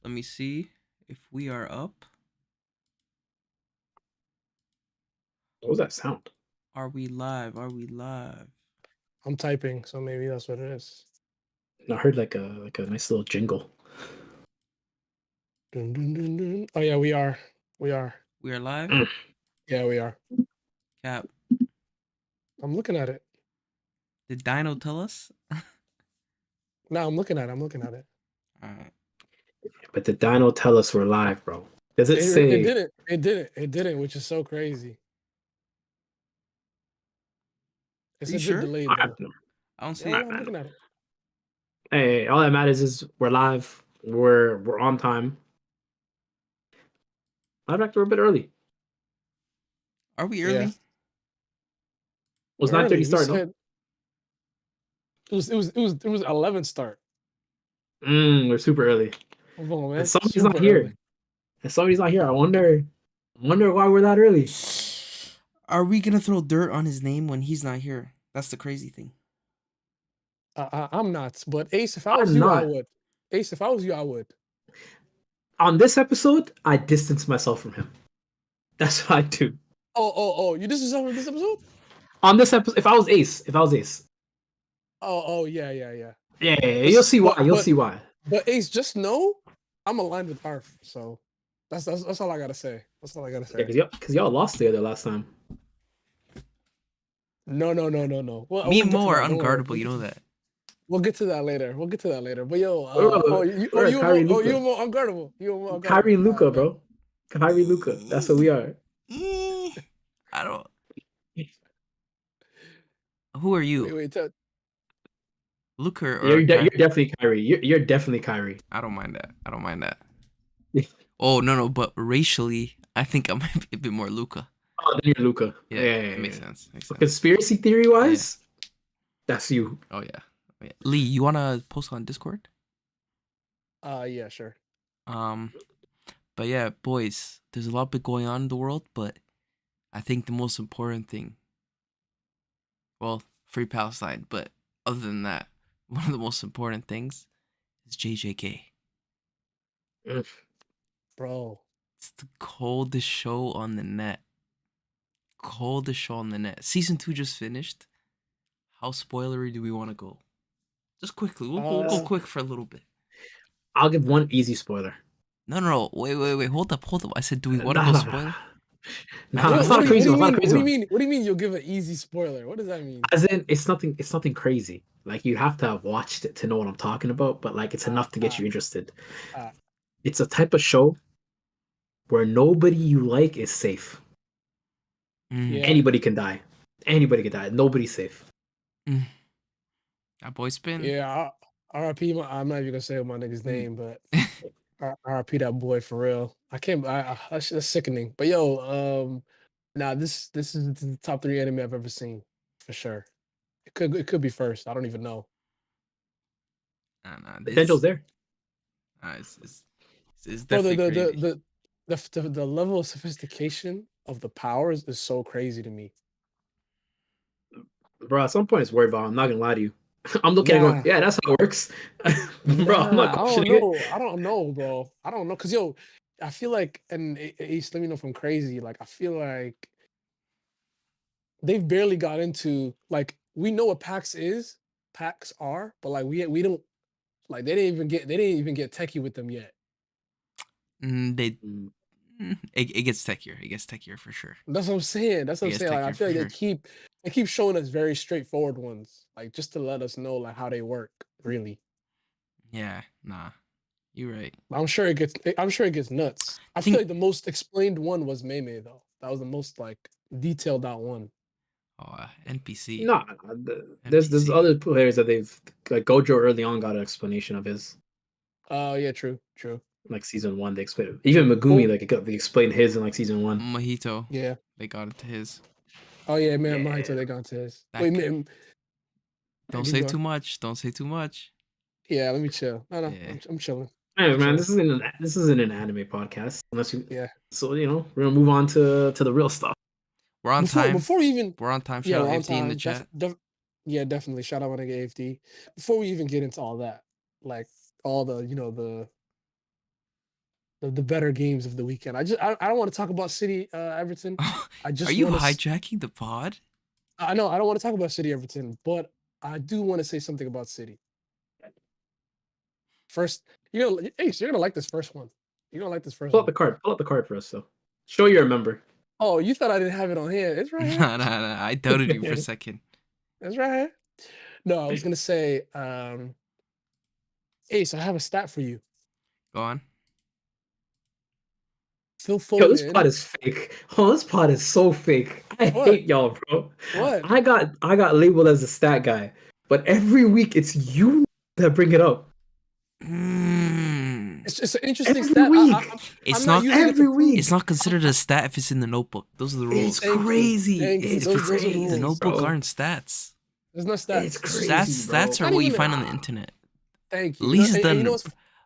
Let me see if we are up. What was that sound? Are we live? Are we live? I'm typing, so maybe that's what it is. I heard like a nice little jingle. Dun, dun, dun, dun. Oh yeah, we are. We are. We are live. Mm. Yeah, we are. Cap. I'm looking at it. Did Dino tell us? No, I'm looking at it. I'm looking at it. All right. But the Dino tell us we're live, bro. Does it It say? didn't. It didn't. It didn't, which is so crazy. It's Are you a bit sure? delayed All right, though. I don't see Yeah, it. yeah, I'm looking at it. hey, all that matters is we're live. We're on time. Matter of fact, we're a bit early. Are we Yeah. early? Was We're 9:30 early. We start? No. said it was 11 start. We're super early. Come on, And man. somebody's Super not here. early. And somebody's not here. I wonder why we're that early. Are we gonna throw dirt on his name when he's not here? That's the crazy thing. I'm not. But Ace, if I was I'm you, I not. would. Ace, if I was you, I would. On this episode, I distance myself from him. That's what I do. Oh! You this is over this episode? On this episode, if I was Ace. Oh, yeah. Yeah, you'll see why. You'll see why. But Ace, just know I'm aligned with Arf, so that's all I gotta say. That's all I gotta say. Because y'all lost together last time. No. Well, Me we'll and get Mo to are that, don't worry. unguardable. You know that. We'll get to that later. But yo, We're Kyrie you Luka. and Mo unguardable. You and Mo unguardable. Kyrie and Luka, Alright, bet. bro. Kyrie Luka. That's what we are. I don't. Who are you, Wait. Luca or You're Kyrie? definitely Kyrie. You're definitely Kyrie. I don't mind that. Oh no, but racially, I think I might be a bit more Luca. Oh, then you're Luka. Yeah, that makes sense. But conspiracy theory wise, that's you. Oh yeah. Lee, you wanna post on Discord? Yeah, sure. But yeah, boys, there's a lot bit going on in the world, but I think the most important thing, well, free Palestine, but other than that, one of the most important things is JJK. Bro. It's the coldest show on the net. Season 2 just finished. How spoilery do we want to go? Just quickly. We'll go quick for a little bit. I'll give one easy spoiler. No. Wait. Hold up. I said, do we want to go spoiler? Nah, it's not a crazy one. What do you mean you'll give an easy spoiler? What does that mean? As in, it's nothing crazy. Like, you have to have watched it to know what I'm talking about, but like, it's enough to get you interested. It's a type of show where nobody you like is safe. Yeah. Anybody can die. Nobody's safe. That boy spin. Yeah, RIP. I'm not even gonna say my nigga's name, but RIP that boy for real. I can't. That's sickening. But yo, this is the top 3 anime I've ever seen for sure. It could be first. I don't even know. Nah, Potential's there. It's definitely crazy. The level of sophistication of the powers is so crazy to me. Bro, at some point it's worried about. I'm not gonna lie to you. I'm looking at it going, yeah, that's how it works. Bro, I'm not questioning it. I don't know, bro. I don't know. Cause yo, I feel like, and Ace, let me know if I'm crazy. Like, I feel like they've barely got into, like, we know what PAX are, but like we don't, like, they didn't even get techie with them yet. It gets techier. It gets techier for sure. That's what I'm saying. Like, I feel like they keep showing us very straightforward ones, like, just to let us know like how they work, really. Yeah, nah, you're right. I'm sure it gets nuts. I feel like the most explained one was Mei though. That was the most like detailed out one. Oh, NPC. No, there's other players that they've, like, Gojo early on got an explanation of his. Oh yeah, true. Like season 1, they explained it. Even Megumi, they explained his in like season 1. Mojito. Yeah, they got it to his. Oh yeah, man, Mojito, they got to his. Wait, man. Don't say too much. Yeah, let me chill. No, yeah. I'm chilling. Hey, man, this isn't an anime podcast. Unless you, so we're gonna move on to the real stuff. We're on time. We're on time. Shout out AFD in the chat. Yeah, definitely. Shout out my nigga AFD. Before we even get into all that, like all the the better games of the weekend. I don't want to talk about City Everton. I just Are you want to. hijacking the pod? I know I don't want to talk about City Everton, but I do want to say something about City. First, Ace, you're gonna like this first one. You're gonna like this first Pull one. up the card. Pull up the card for us, so show you remember. Oh, you thought I didn't have it on hand? It's right here. No. I doubted you for a second. It's right here. No, I was gonna say, Ace, I have a stat for you. Go on. Phil Yo, this Foden. pod is fake. Oh, this pod is so fake. I What? hate y'all, bro. What? I got labeled as a stat guy, but every week it's you that bring it up. It's just an interesting Every stat. week. It's I'm not using it to every prove- week. It's not considered a stat if it's in the notebook. Those are the rules. It's Thank you. crazy. Thank you. It's Those are the crazy. rules, The notebook bro. aren't stats. There's no stats. It's crazy, Stats bro. are Not what you even- find on the internet. Thank you. Lee's And you know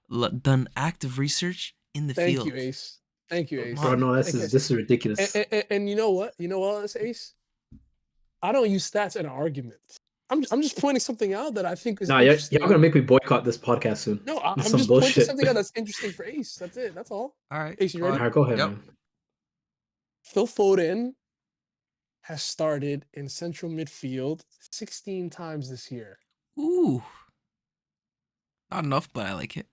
what's- done active research in the Thank field. you, Ace. Thank you, Ace. Bro, no, this Thank is ridiculous. And you know what? You know what else, Ace? I don't use stats in an argument. I'm just pointing something out that I think is Nah, y'all interesting. gonna make me boycott this podcast soon. No, I'm That's just some pointing bullshit. something out that's interesting for Ace. That's it. That's all. All right. Ace, you go ready? on. All right, go ahead, Yep. man. Phil Foden has started in central midfield 16 times this year. Ooh. Not enough, but I like it.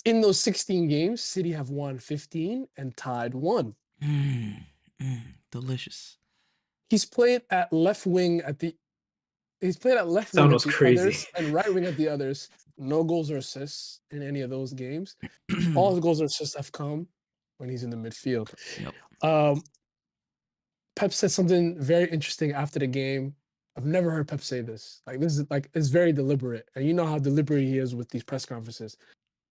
In those 16 games, City have won 15 and tied 1. Delicious. He's played at left wing at the Sound was crazy. others and right wing at the others. No goals or assists in any of those games. All the goals or assists have come when he's in the midfield. Yep. Pep said something very interesting after the game. I've never heard Pep say this. Like this is like it's very deliberate, and you know how deliberate he is with these press conferences.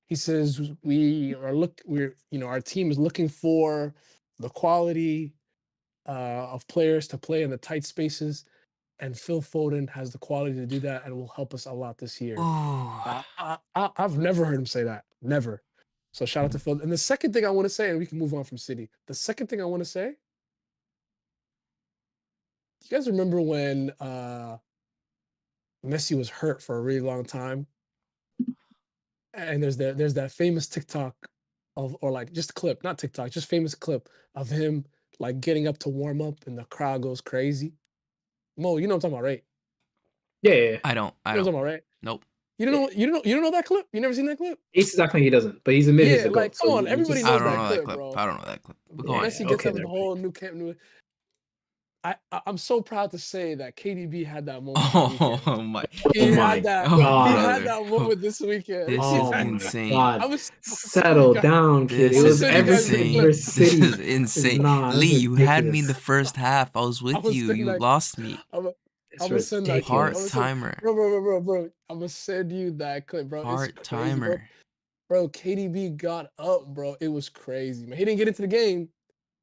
He says our team is looking for the quality of players to play in the tight spaces, and Phil Foden has the quality to do that and will help us a lot this year. Ooh. I've never heard him say that. Never. So shout out to Phil. And the second thing I want to say, and we can move on from City. The second thing I want to say, you guys remember when Messi was hurt for a really long time? And there's that famous TikTok just clip, not TikTok, just famous clip of him like getting up to warm up and the crowd goes crazy. Mo, you know what I'm talking about, right? Yeah. I don't. You know what I'm talking about, right? Nope. You don't know that clip? You never seen that clip? Ace is acting like he doesn't, but he's admitted he's Yeah, a like, goat. come on, everybody I knows don't that know clip, that clip. bro. I don't know that clip. But go Yeah, on. Messi gets okay, up with the never whole new camp. I'm so proud to say that KDB had that moment. Oh my. He Oh my had that. God. He had that moment this weekend. This Oh is my insane. God. I was Settle down, kid. This It was is everything insane. versus This City. is insane. Nah, this Lee, is you had me in the ridiculous. first half. I was with you. saying You that- lost me. I'm It's gonna send that clip. Part ridiculous. timer. Bro. I'm gonna send you that clip, bro. Part It's crazy, timer. bro. KDB got up, bro. It was crazy, man. He didn't get into the game,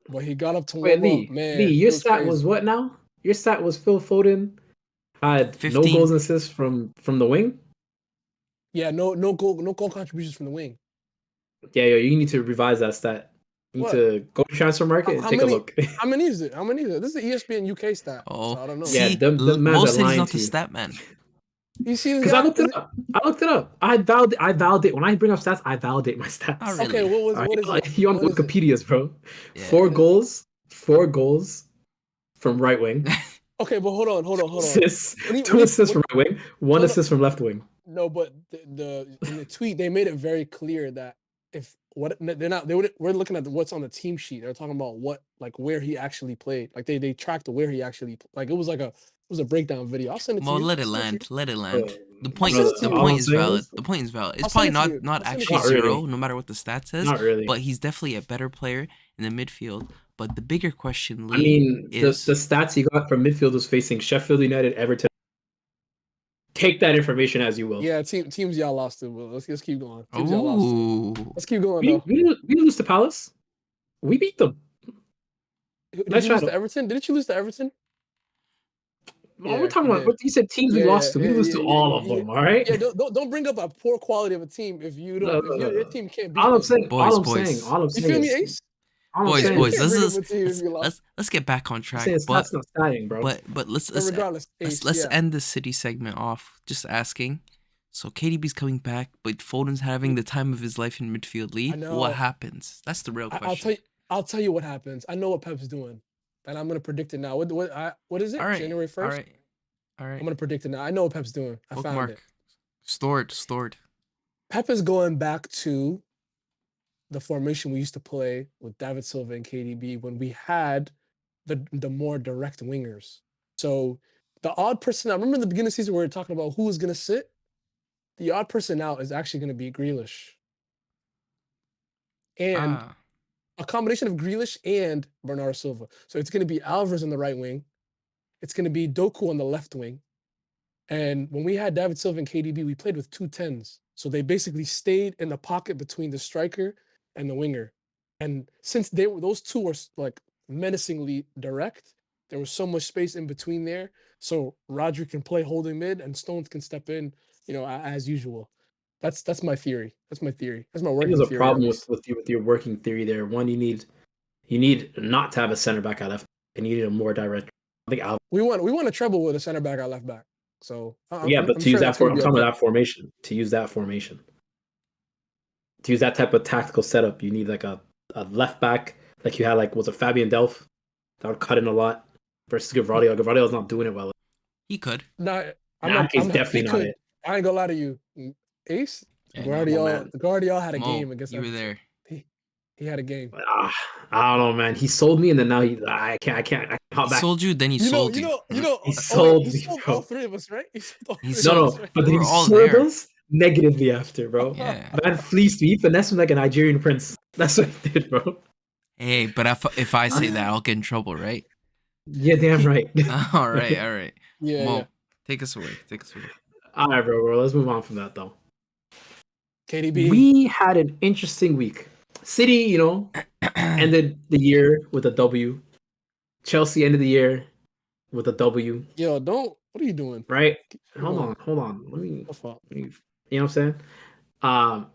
but he got up to Wait, warm up, man. Lee, your it was stat crazy. was what now? Your stat was Phil Foden had 15. no goals and assists from the wing? Yeah, no goal contributions from the wing. Yeah, you need to revise that stat. You need What? to go to transfer market and How take many- a look. How many is it? This is the ESPN UK stat. Oh, So I don't know. Yeah, see, them mans Mo are said he's lying not to the you. stat man. You see this Because guy? I looked it up. I validate. When I bring up stats, I validate my stats. Not really. Okay, what Alright, is it? you on What is it? Wikipedia's, bro. Yeah. 4 goals from right wing. Okay, but hold on. Assists, When he- 2 when he- assists from right wing, 1 No, no. assist from left wing. No, but in the tweet they made it very clear that we're looking at what's on the team sheet. They're talking about where he actually played. Like they tracked where he actually like it was a breakdown video. I'll send it to Mo, you. let it I'll send land. to Let it land. The point send is it to the you. point is All I'm saying valid. is- The point is valid. I'll It's probably send it to you. not I'll send it to actually you. Not really. zero, no matter what the stat says. Not really. But he's definitely a better player in the midfield. But the bigger question, Lee, I mean, the is stats he got from midfield was facing Sheffield United, Everton. Take that information as you will. Yeah, teams y'all lost to. Let's keep going. Teams y'all lost to. ooh. Let's keep going We, though. we lose to Palace. We beat them. Did Nice you lose shadow. to Everton? Didn't you lose to Everton? We're Yeah, talking you about did. what you said. Teams we lost to. We lose to all of them. All right. Yeah, don't bring up a poor quality of a team if you don't. No. Your team can't beat All I'm them. saying. Boys, all I'm boys. saying. All I'm You saying feel me, is. Ace? all I'm Boys, saying boys, is- can't bring let's up a team if you lost. let's get back on I'm track. saying But stats not statting, bro. but let's But regardless, Ace, let's yeah. end the City segment off just asking. So KDB's coming back, but Foden's having the time of his life in midfield. Lee, I know. what happens? That's the real question. I'll tell you what happens. I know what Pep's doing, and I'm gonna predict it now. What is it? All right. January 1st. All right. All right. I'm gonna predict it now. I know what Pep's doing. I found it. Stored. Pep is going back to the formation we used to play with David Silva and KDB when we had the more direct wingers. So the odd person, I remember in the beginning of the season we were talking about who was going to sit. The odd person out is actually going to be Grealish. And a combination of Grealish and Bernardo Silva. So it's going to be Alvarez on the right wing. It's going to be Doku on the left wing. And when we had David Silva and KDB, we played with 2 10s. So they basically stayed in the pocket between the striker and the winger. And since those two were like menacingly direct, there was so much space in between there. So Rodri can play holding mid and Stones can step in, as usual. That's my theory. That's my theory. That's my working theory. There's a problem with your working theory there. One, you need not to have a center back at left, and you need a more direct. I think we want a treble with a center back at left back. So I'm talking about that formation. To use that formation, to use that type of tactical setup, you need like a left back, like you had was it Fabian Delph? That would cut in a lot versus Gavardio. Gavardio's not doing it well. He could. No, he's definitely not it. I ain't gonna lie to you, Ace. Yeah, Guardiola had a game against. You were there. He had a game. I don't know, man. He sold me, and then now I can't. He sold you, then he sold you. He sold me. He sold all 3 of us, right? But then he sold us negatively after, bro. Yeah. Man fleeced me. He finessed me like a Nigerian prince. That's what he did, bro. Hey, but if I say that, I'll get in trouble, right? Yeah, damn right. all right. Yeah, Mo, yeah. Take us away. All right, bro. Let's move on from that, though. KDB. We had an interesting week. City, ended the year with a W. Chelsea ended the year with a W. Yo, what are you doing? Right? Hold on. Let me, you know what I'm saying?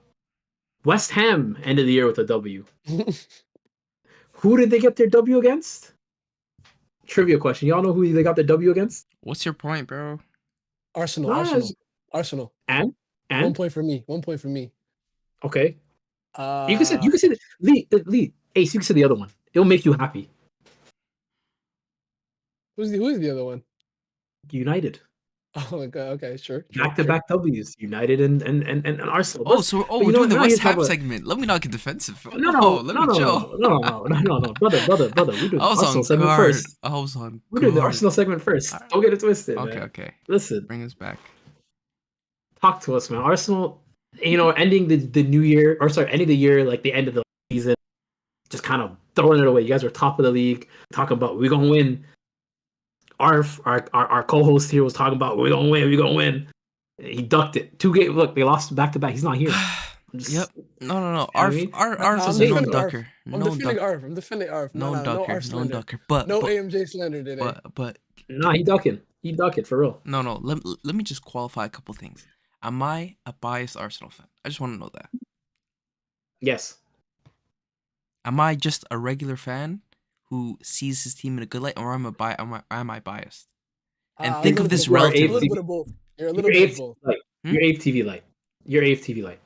West Ham ended the year with a W. Who did they get their W against? Trivia question. Y'all know who they got their W against? What's your point, bro? Arsenal. And 1 point for me. 1 point for me. Okay. You can say Lee. Ace, you can say the other one. It'll make you happy. Who is the other one? United. Oh my god. Okay, sure. Back-to-back W's. United and Arsenal. We're doing the West Ham segment. Let me not get defensive. No, chill. No, brother. We do the Arsenal segment first. I was on. We do the Arsenal segment first. Don't get it twisted. Okay. Listen, bring us back. Talk to us, man. Arsenal, ending the new year, ending the year like the end of the season, just kind of throwing it away. You guys are top of the league, talking about we're gonna win. Our co-host here was talking about we're gonna win. He ducked it. 2 games. Look, they lost back to back. He's not here. Yep. No. Arf is a known ducker. I'm defending Arf. No ducker. But AMJ slander today. But no, he ducking. He ducking for real. No. Let me just qualify a couple things. Am I a biased Arsenal fan? I just want to know that. Yes. Am I just a regular fan who sees his team in a good light, or am I biased? And think of this relatively. You're a little bit of both. You're a little bit of both. You're AFTV light. You're AFTV light.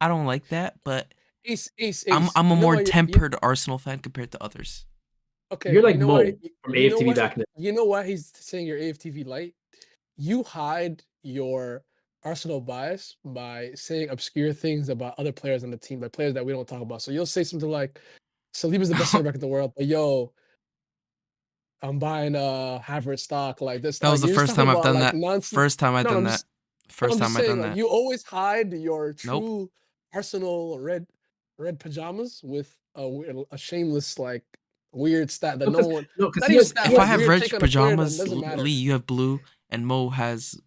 I don't like that, but Ace. I'm a more tempered Arsenal fan compared to others. Okay, you're like Mo from AFTV back then. You know why he's saying you're AFTV light? You hide your Arsenal bias by saying obscure things about other players on the team, like players that we don't talk about. So you'll say something like, Saliba's the best center back in the world, but yo, I'm buying Havertz stock like this. That was the first time I've done that. First time I've done that. First time I've done that. You always hide your true Arsenal red pajamas with a shameless weird stat that no one. No, if I have red pajamas, Lee, you have blue, and Mo has,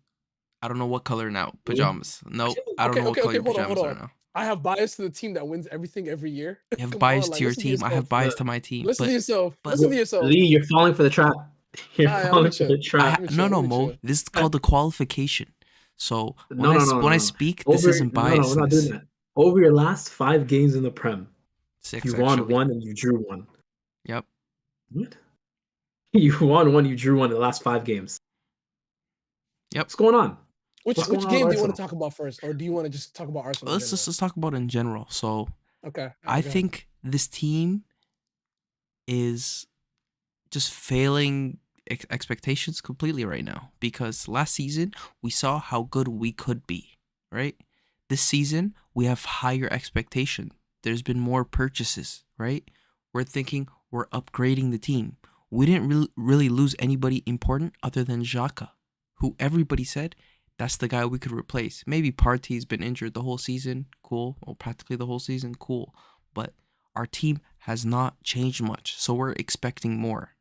I don't know what color now pajamas. No, I don't know what color your pajamas are now. I have bias to the team that wins everything every year. You have bias to your team. I have bias to my team. Listen to yourself. Listen to yourself. Lee, you're falling for the trap. You're falling for the trap. No, Mo. This is called the qualification. So when I speak, this isn't bias. No, we're not doing that. Over your last 5 games in the Prem, 6, you won 1 and you drew 1. Yep. What? You won 1, you drew 1 in the last 5 games. Yep. What's going on? Which What's going on game with do you want Arsenal? to talk about first, or do you want to just talk about Arsenal? Let's talk about it in general. So Okay. I think this team is just failing expectations completely right now, because last season we saw how good we could be, right? This season we have higher expectation. There's been more purchases, right? We're thinking we're upgrading the team. We didn't really lose anybody important other than Xhaka, who everybody said that's the guy we could replace. Maybe Partey's been injured the whole season, cool, or practically the whole season, cool. But our team has not changed much, so we're expecting more.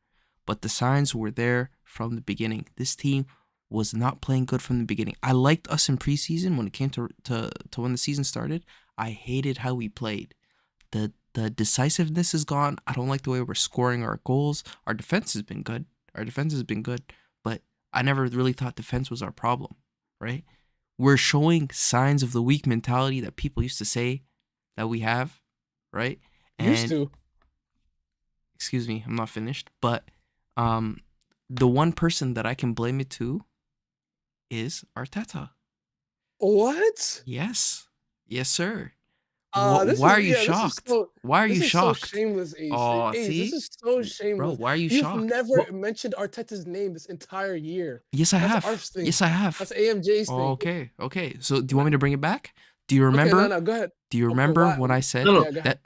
But the signs were there from the beginning. This team was not playing good from the beginning. I liked us in preseason when it came to when the season started. I hated how we played. The decisiveness is gone. I don't like the way we're scoring our goals. Our defense has been good. But I never really thought defense was our problem, right? We're showing signs of the weak mentality that people used to say that we have, right? Used to. Excuse me, I'm not finished. But the one person that I can blame it to is Arteta. What? Yes, sir. This why is, are you yeah, shocked? This is so, Why are you this is shocked? so shameless, Ace. Oh, Ace, see, this is so bro, shameless. why are you You've shocked? never mentioned Arteta's name this entire year. Yes, I That's have. Arf's thing. Yes, I have. That's AMJ's Oh, thing. okay. So, do you want me to bring it back? Do you remember? Okay, no, go ahead. Do you Okay, remember why? when I said No, Yeah, go that? ahead.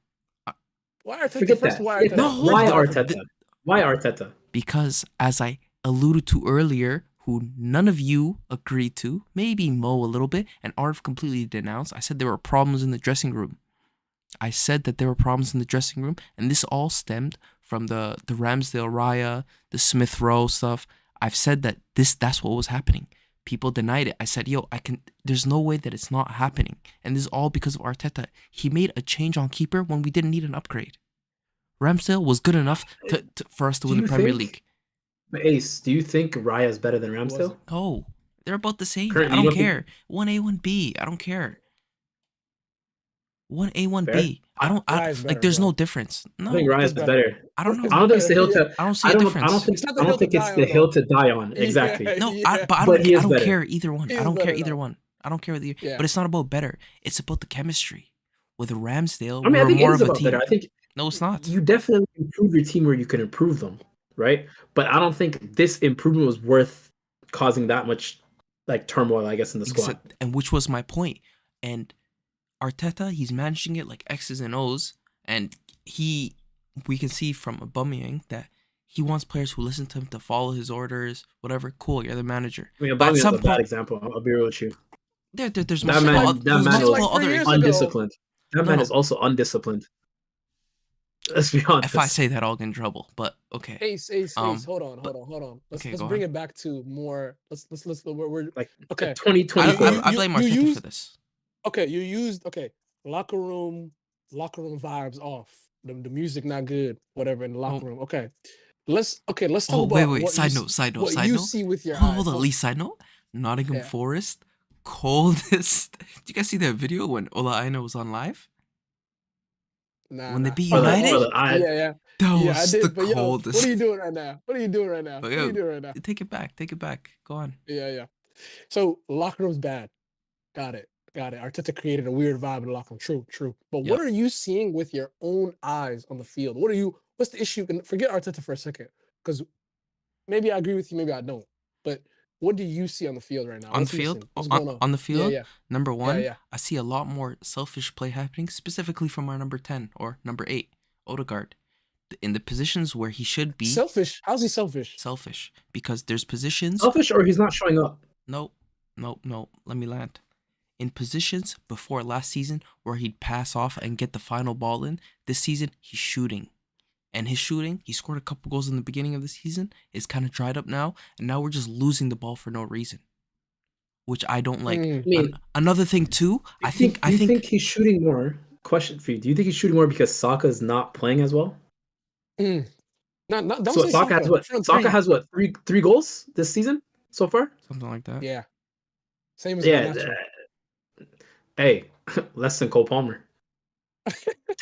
Why Arteta? Forget First, that. why Forget Arteta? that. No, Why hold on. Arteta? Why Arteta? Because as I alluded to earlier, who none of you agreed to, maybe Mo a little bit, and Arf completely denounced, I said there were problems in the dressing room. I said that there were problems in the dressing room, and this all stemmed from the Ramsdale Raya, the Smith Rowe stuff. I've said that that's what was happening. People denied it. I said, there's no way that it's not happening. And this is all because of Arteta. He made a change on keeper when we didn't need an upgrade. Ramsdale was good enough for us to win the Premier League. Ace, do you think Raya is better than Ramsdale? No, they're about the same. Currently, I don't care. 1A, 1B. I don't care. 1A, 1B. There's no difference. No, I think Raya's better. I don't know. I don't think it's the hill to. I don't see a difference. I don't think it's the hill to die on. Exactly. No, Yeah. but I don't care either one. I don't care either one. I don't care either. Yeah. But it's not about better. It's about the chemistry. With Ramsdale, I mean, I think more it is of a about team. better. I think No, it's not. you definitely improve your team where you can improve them, right? But I don't think this improvement was worth causing that much like turmoil, I guess, in the squad. And which was my point. And Arteta, he's managing it like X's and O's, and we can see from Aubameyang that he wants players who listen to him, to follow his orders, whatever. Cool, you're the manager. I mean, Aubameyang's a bad example. I'll be real with you. There's That man other is undisciplined. That man is also undisciplined. Let's be honest. If I say that, I'll get in trouble. But okay. Ace. Hold on. Let's bring it back to more. Let's. We're like okay. 2020. I blame Arteta for this. Okay, you used locker room vibes off. The music not good. Whatever in the locker room. Okay. Let's talk about. Wait. Side note. What you see with your eyes. Hold on. Least side note. Nottingham Forest, coldest. Did you guys see that video when Ola Aina was on live? When they beat United? Yeah. That was the coldest. What are you doing right now? Take it back. Go on. Yeah. So locker room's bad. Got it. Arteta created a weird vibe in the locker room. True. But what are you seeing with your own eyes on the field? What's the issue? And forget Arteta for a second, because maybe I agree with you, maybe I don't. But what do you see on the field right now? On the field? On the field? Yeah. Number one, I see a lot more selfish play happening, specifically from our number 10 or number 8, Odegaard. In the positions where he should be. Selfish? How's he selfish? Selfish. Because there's positions. Selfish, or he's not showing up? No. Let me land. In positions before last season where he'd pass off and get the final ball in, this season he's shooting. And his shooting, he scored a couple goals in the beginning of the season, is kind of dried up now, and now we're just losing the ball for no reason, which I don't like. Another thing too, I think he's shooting more. Question for you: do you think he's shooting more because Saka's not playing as well? So Saka has what? Three goals this season so far? Something like that. Yeah. Same as hey, less than Cole Palmer.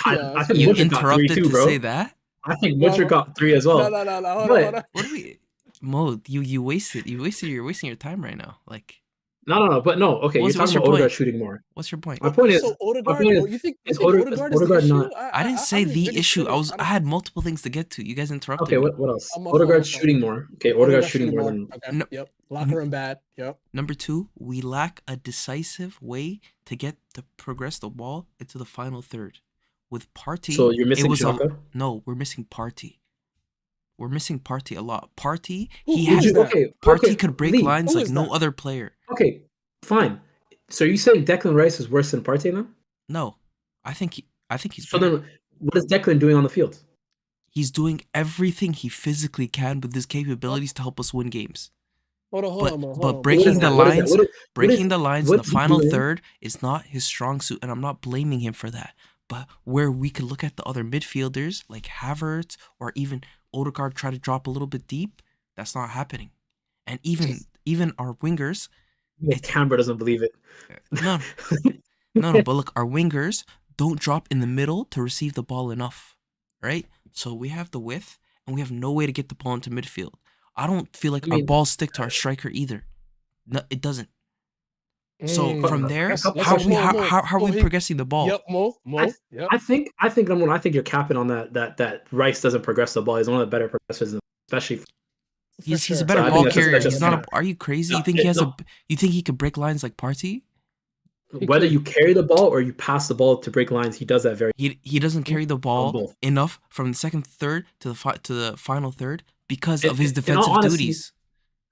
I think you interrupted got 3 too, bro. To say that. I think Butcher got 3 as well. No. Hold on. What do we? Mo, you're wasting your time right now. Like, No. But no. Okay, you're What's talking your about Odegaard point? shooting more. What's your point? My point is, So my Odegaard, point oh, is, you think Is Odegaard is the Odegaard issue? not I didn't say I'm his the biggest issue. critic. I had multiple things to get to. You guys interrupted okay? me. What else? I'm my fault. Odegaard's shooting more. Okay, Odegaard's Odegaard shooting more more. than. Okay. No, Yep. Locker room bad. Yep. Number 2, we lack a decisive way to progress the ball into the final third. With Partey, So you're missing it was Xhaka? no. We're missing Partey. We're missing Partey a lot. Partey, Who he is had that? Partey could break Lee, lines Who like is no that? other player. Okay, fine. So are you saying Declan Rice is worse than Partey now? No, I think he's So better. then, what is Declan doing on the field? He's doing everything he physically can with his capabilities to help us win games. Hold on, hold But on. breaking the What is that? lines, What is breaking the lines in what the is he final doing? third is not his strong suit, and I'm not blaming him for that. But where we could look at the other midfielders like Havertz or even Odegaard try to drop a little bit deep, that's not happening. And even our wingers, Yeah, Canberra doesn't believe it. no, no. But look, our wingers don't drop in the middle to receive the ball enough, right? So we have the width, and we have no way to get the ball into midfield. I don't feel like I our mean, balls stick to our striker either. No, it doesn't. So from there, Let's how ask we Mo. how are we progressing the ball? Yep, Mo. Yep. I think number one, I think you're capping on that Rice doesn't progress the ball. He's one of the better progressors, especially. He's sure. a better So I ball think that's carrier. just He's not. cap. Are you crazy? No, You think he has no. You think he could break lines like Partey? Whether you carry the ball or you pass the ball to break lines, he does that very He doesn't carry the ball both. enough from the second third to the final third because of In- his in all defensive honesty- duties.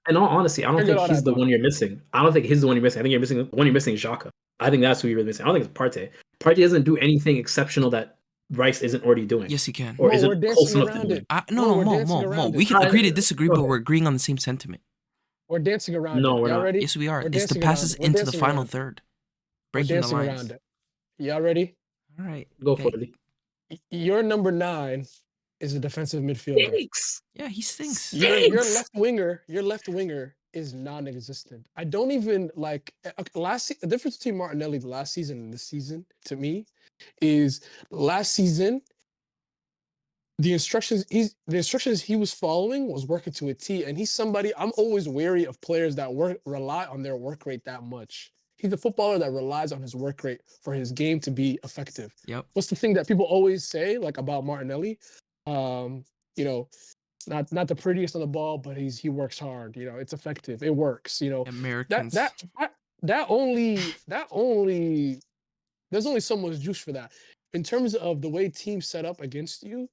In all honesty, I don't Figured think all he's that, the though. one you're missing. I don't think he's the one you're missing. I think the one you're missing is Xhaka. I think that's who you're really missing. I don't think it's Partey. Partey doesn't do anything exceptional that Rice isn't already doing. Yes, he can. Or Mo, we're isn't close dancing enough to around doing. it. No, we're Mo. dancing around We it. can agree to Uh, disagree, go but ahead. we're agreeing on the same sentiment. We're dancing around No, it. we're Y'all not. ready? Yes, we are. We're It's the dancing around passes it. We're into the dancing final around it. third, We're breaking the dancing lines. around it. Y'all ready? All right. Go okay. for it, Lee. Your number 9 is a defensive midfielder. Thanks. Yeah, he stinks. Your left winger is non-existent. I don't even like the difference between Martinelli last season and this season to me is last season the instructions he was following was working to a T, and he's somebody I'm always wary of players that rely on their work rate that much. He's a footballer that relies on his work rate for his game to be effective. Yep. What's the thing that people always say like about Martinelli? You know, not the prettiest on the ball, but he works hard. You know, it's effective. It works. You know, Americans. that only there's only so much juice for that. In terms of the way teams set up against you,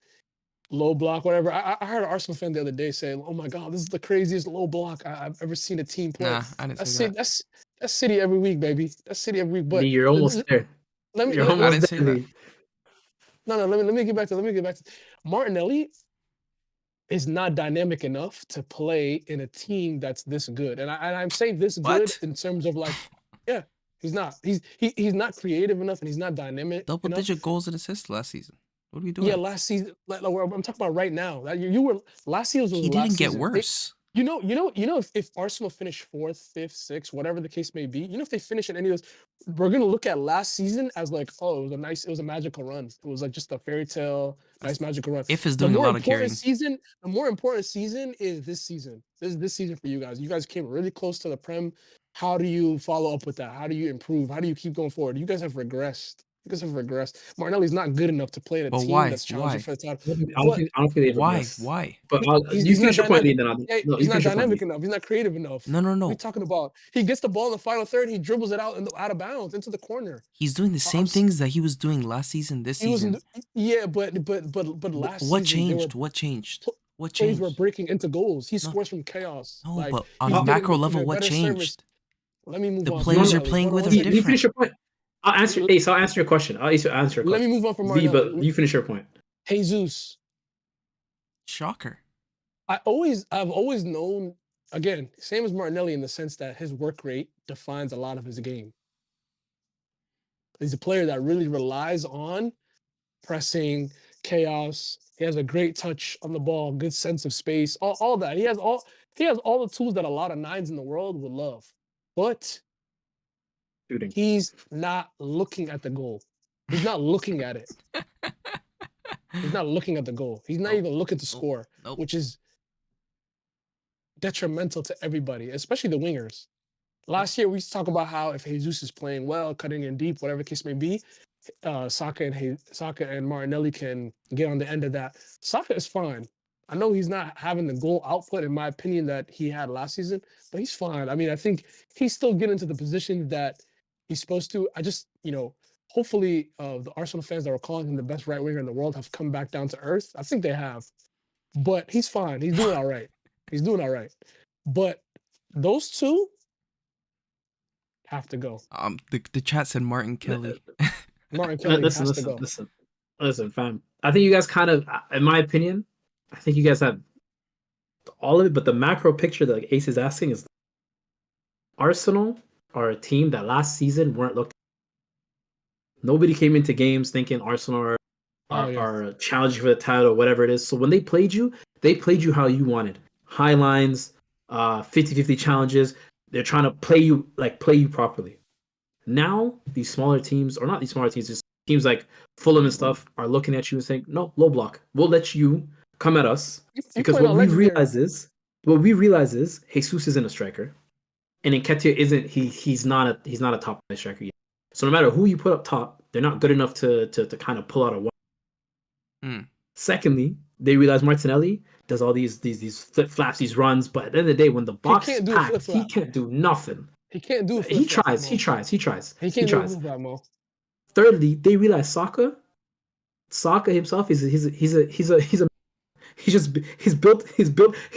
low block, whatever. I heard an Arsenal fan the other day say, "Oh my God, this is the craziest low block I've ever seen a team play." Nah, I didn't That's say City, that. that's City every week, baby. That's City every week. But Lee, you're almost there. let me You're I almost didn't say there, that. Lee. no. Let me get back to Martinelli is not dynamic enough to play in a team that's this good. And I'm saying this good What? in terms of like, yeah, he's not. He's not creative enough, and he's not dynamic enough. Double-digit goals and assists last season. What are we doing? Yeah, last season. Like, I'm talking about right now. That you were last season was He the last didn't get season. worse. You know, if Arsenal finish 4th, 5th, 6th, whatever the case may be, if they finish in any of those, we're gonna look at last season as like, oh, it was a magical run. It was like just a fairy tale, nice magical run. If is The doing a more lot of carrying. important the more important season is this season. This season for you guys. You guys came really close to the Prem. How do you follow up with that? How do you improve? How do you keep going forward? You guys have regressed. Martinelli's not good enough to play in a But team why? that's challenging Why? for the title. I don't think they've Why? regressed. Why? But you He's finish not your point, Lee. dynamic. Then no, He's you not finish your point, dynamic Lee. enough. He's not creative enough. No. What are you talking about? He gets the ball in the final third. He dribbles it out of bounds into the corner. He's doing the same things that he was doing last season, this He season. wasn't. Yeah, but last What season changed? What changed? What plays were changed? breaking into goals. He No. scores from chaos. No, Like, but on he's a getting macro a level, what better service. changed? Let me move The on. players you're Martinelli. playing Hold on with one are second. You finish different. your point. I'll answer. Ace, I'll answer your question. I'll answer your question. Let me move on from Lee, Martinelli. but you finish your point. Jesus. Shocker. I've always known, again, same as Martinelli in the sense that his work rate defines a lot of his game. He's a player that really relies on pressing, chaos. He has a great touch on the ball, good sense of space, all that. He has all the tools that a lot of nines in the world would love. But Shooting. he's not looking at the goal. He's not looking at it. He's not looking at the goal. He's not Nope. even looking to score, Nope. which is detrimental to everybody, especially the wingers. Last year we used to talk about how if Jesus is playing well, cutting in deep, whatever the case may be, Saka and Martinelli can get on the end of that. Saka is fine. I know he's not having the goal output, in my opinion, that he had last season, but he's fine. I mean, I think he's still getting to the position that he's supposed to. I just, hopefully the Arsenal fans that were calling him the best right winger in the world have come back down to earth. I think they have, but he's fine. He's doing all right. He's doing all right. But those two have to go. The chat said Martin Kelly. Martin Kelly has to go. Listen, fam. I think you guys kind of, in my opinion, I think you guys have all of it, but the macro picture that like Ace is asking is Arsenal are a team that last season weren't looked. Nobody came into games thinking Arsenal are challenging for the title or whatever it is. So when they played you how you wanted. High lines, 50-50 challenges. They're trying to play you properly. Now these smaller teams, or not these smaller teams, just teams like Fulham and stuff are looking at you and saying, no, low block. We'll let you come at us. Because what we realize is Jesus isn't a striker. And Nketiah isn't he's not a top striker yet. So no matter who you put up top, they're not good enough to kind of pull out a one. Secondly, they realize Martinelli does all these flip flaps, these runs, but at the end of the day, when the box is packed, he can't do nothing. He can't do. He tries. He tries. He can't do that, Mo. Thirdly, they realize Saka himself is his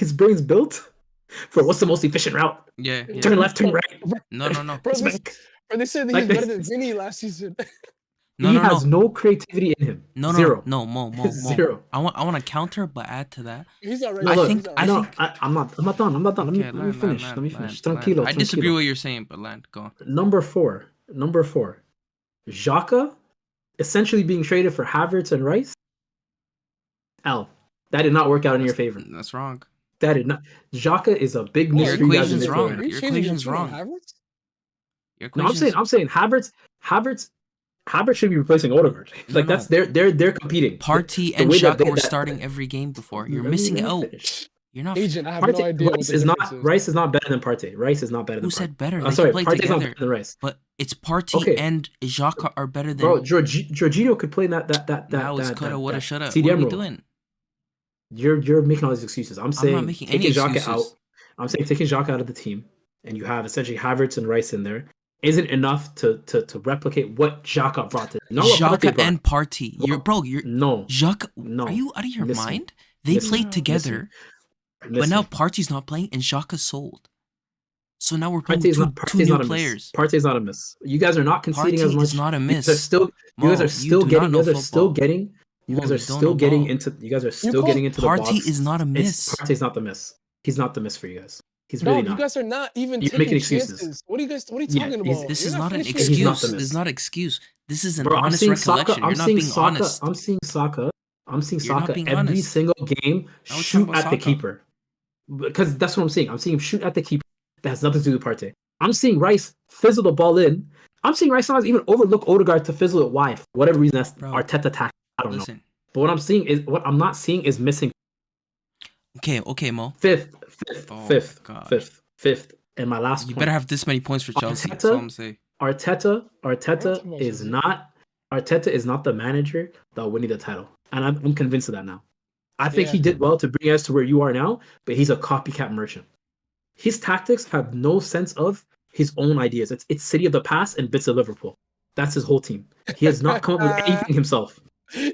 brain's built for what's the most efficient route. Yeah. Turn left, turn right. No. Bro, they said that he's better than Vinny last season. He has no creativity in him. Zero. Mo. Zero. I want to counter, but add to that. He's already. I'm not done. Let me finish. Tranquilo. I disagree with what you're saying, but land, go on. Number four. Xhaka, essentially being traded for Havertz and Rice. That did not work out in your favor. That's wrong. That did not. Xhaka is a big miss. Your equation's wrong. Your equation's wrong. No, I'm saying Havertz should be replacing Odegaard. That's they're competing. Partey and Xhaka were starting every game before. You're missing out. You're not. Agent, I have no idea. Rice is not better than Partey. Rice is not better than Partey. Who said better? They play Partey's together. Not better than Rice. But it's Partey and Xhaka are better than. Bro, Jorginho could play that. Now it's coulda, woulda, shoulda. What CDM are we doing? You're making all these excuses. I'm saying not making any excuses. Xhaka out. I'm saying taking Xhaka out of the team, and you have essentially Havertz and Rice in there. Isn't enough to replicate what Xhaka brought to them. Xhaka and Partey. No. Xhaka, no. Are you out of your mind? They played together, but now Partey's not playing and Xhaka's sold. So now we're playing two new players. Partey's not a miss. You guys are not conceding as much. Is not a miss. You guys are still getting into the box. Partey is not a miss. Partey's not the miss. He's not the miss for you guys. He's really not. You guys are not even making excuses. Chances. What are you talking about? This is not an excuse. This is not an excuse. This is an honest recollection. You're not being honest. I'm seeing Saka every single game shoot at the keeper. Because that's what I'm seeing. I'm seeing him shoot at the keeper. That has nothing to do with Partey. I'm seeing Rice fizzle the ball in. I'm seeing Rice sometimes even overlook Odegaard to fizzle it wide. For whatever reason, that's Arteta tactic. I don't know. But what I'm not seeing is missing. Okay, Mo. Fifth. And my last point. You better have this many points for Chelsea. That's all I'm saying. Arteta is not the manager that will win you the title. And I'm convinced of that now. I think he did well to bring us to where you are now, but he's a copycat merchant. His tactics have no sense of his own ideas. It's City of the past and bits of Liverpool. That's his whole team. He has not come up with anything himself.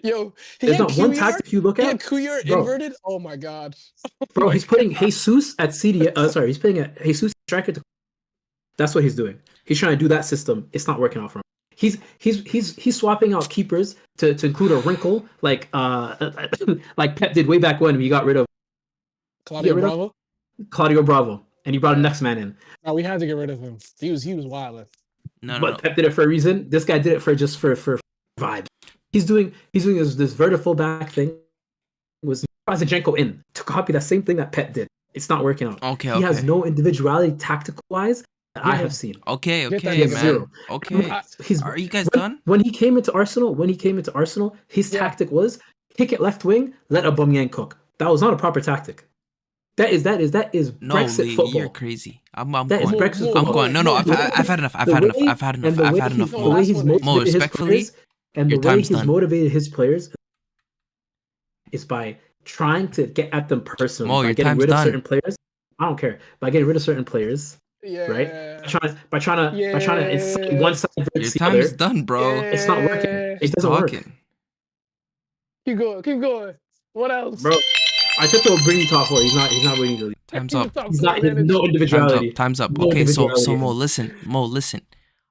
Yo, there's not one tactic you look at. Kuyar inverted. Oh my god, bro! He's putting Jesus at CD. He's putting a Jesus striker. That's what he's doing. He's trying to do that system. It's not working out for him. He's swapping out keepers to include a wrinkle like Pep did way back when he got rid of Claudio Bravo, and he brought the next man in. No, we had to get rid of him. He was wild. But Pep did it for a reason. This guy did it for vibes. He's doing this vertical back thing. Was Zinchenko in to copy that same thing that Pep did? It's not working out. Okay. He has no individuality tactical wise that I have seen. Okay, man. Zero. Okay. Are you guys done? When he came into Arsenal, his tactic was kick it left wing, let Aubameyang cook. That was not a proper tactic. That is No, Brexit Lee, football. you're crazy. I'm That is going. Brexit Mo, I'm football. going. No, Mo, I've had enough. I've The had enough. way- I've had enough. and the I've way had enough. No, the way last he's one, Ace. Mo, motivated his respectfully, players, and the your way time's he's done. motivated his players is by trying to get at them personally, Mo, by your getting time's rid of done. certain players. I don't care. By getting rid of certain players, right? Yeah. By trying to incite one side Your versus the time's other. done, bro. It's not working. Yeah. It doesn't work, Talking. Keep going. Keep going. What else? bro. Arteta will bring you top four. He's not winning the league. Time's He's up. the top He's scorer not. He has manager. no individuality. Time's up. No Okay, so individuality. Mo, listen.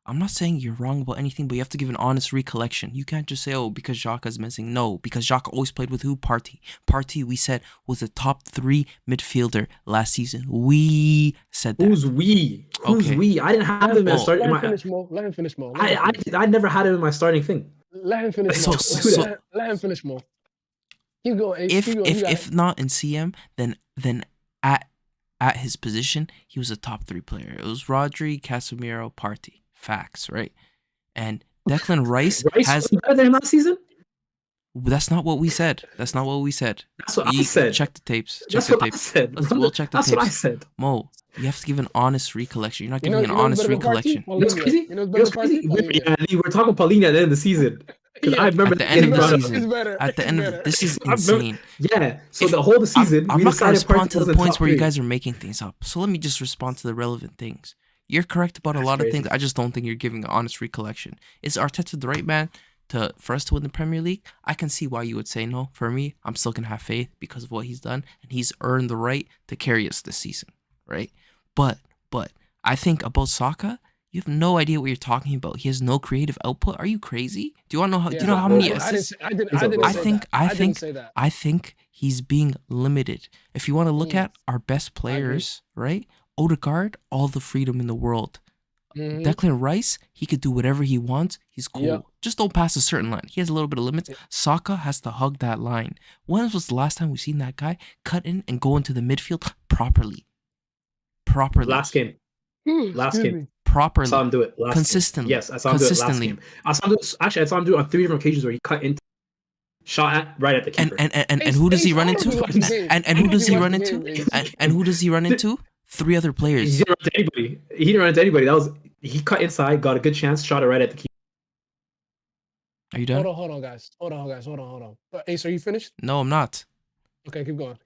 I'm not saying you're wrong about anything, but you have to give an honest recollection. You can't just say, oh, because Xhaka's missing. No, because Xhaka always played with who? Partey. Partey, we said, was a top 3 midfielder last season. We said that. Who's we? Who's Okay. we? I didn't have him as starting. Let him finish, Mo. Let him finish, Mo. I never had him in my starting thing. Let him finish, So- Mo. so- Let him finish, Mo. Keep going, Ace. Keep going. If not in CM, then at his position, he was a top 3 player. It was Rodri, Casemiro, Partey. Facts, right? And Declan Rice has. Was better than him last season. That's not what we said. That's not what we said. That's what I said. Check the tapes. Check That's the what I tapes. said. We'll check the That's tapes. what I said. Mo, you have to give an honest recollection. You're not You giving know an honest what's better than Partey? recollection. You know what's crazy? You know You what's know better what's than crazy? Partey? Yeah, we're talking Paulinho at the end of the season. Because I remember At the end of the brought up- season. It's better. At the end of this is I remember- insane. Yeah. So If- the whole season, I'm we not gonna decided respond Partey to the wasn't points top where you three. guys are making things up. So let me just respond to the relevant things. You're correct about a That's lot crazy. of things. I just don't think you're giving an honest recollection. Is Arteta the right man for us to win the Premier League? I can see why you would say no. For me, I'm still gonna have faith because of what he's done, and he's earned the right to carry us this season, right? But I think about Saka, you have no idea what you're talking about. He has no creative output. Are you crazy? Do you want to know how? Do you know how many assists? I didn't I say think- that. I didn't say that. I think he's being limited. If you want to look Mm. at our best players, right? Odegaard, all the freedom in the world. Mhm. Declan Rice, he could do whatever he wants. He's cool. Yeah. Just don't pass a certain line. He has a little bit of limits. Saka has to hug that line. When was the last time we've seen that guy cut in and go into the midfield properly? Last game. Last Excuse game. me. I Properly. saw him do it last Consistently. game. Yes, I saw him do it last Consistently. game. I saw him do it on 3 different occasions where he cut into, right at the And keeper. and who does he run into? And who does he run into? And who does he run into? 3 other He players. didn't run into anybody. He didn't run into anybody. He cut inside, got a good chance, shot it right at the keeper. Are you done? Hold on, guys. Hold on. Ace, are you finished? No, I'm not. Okay, keep going.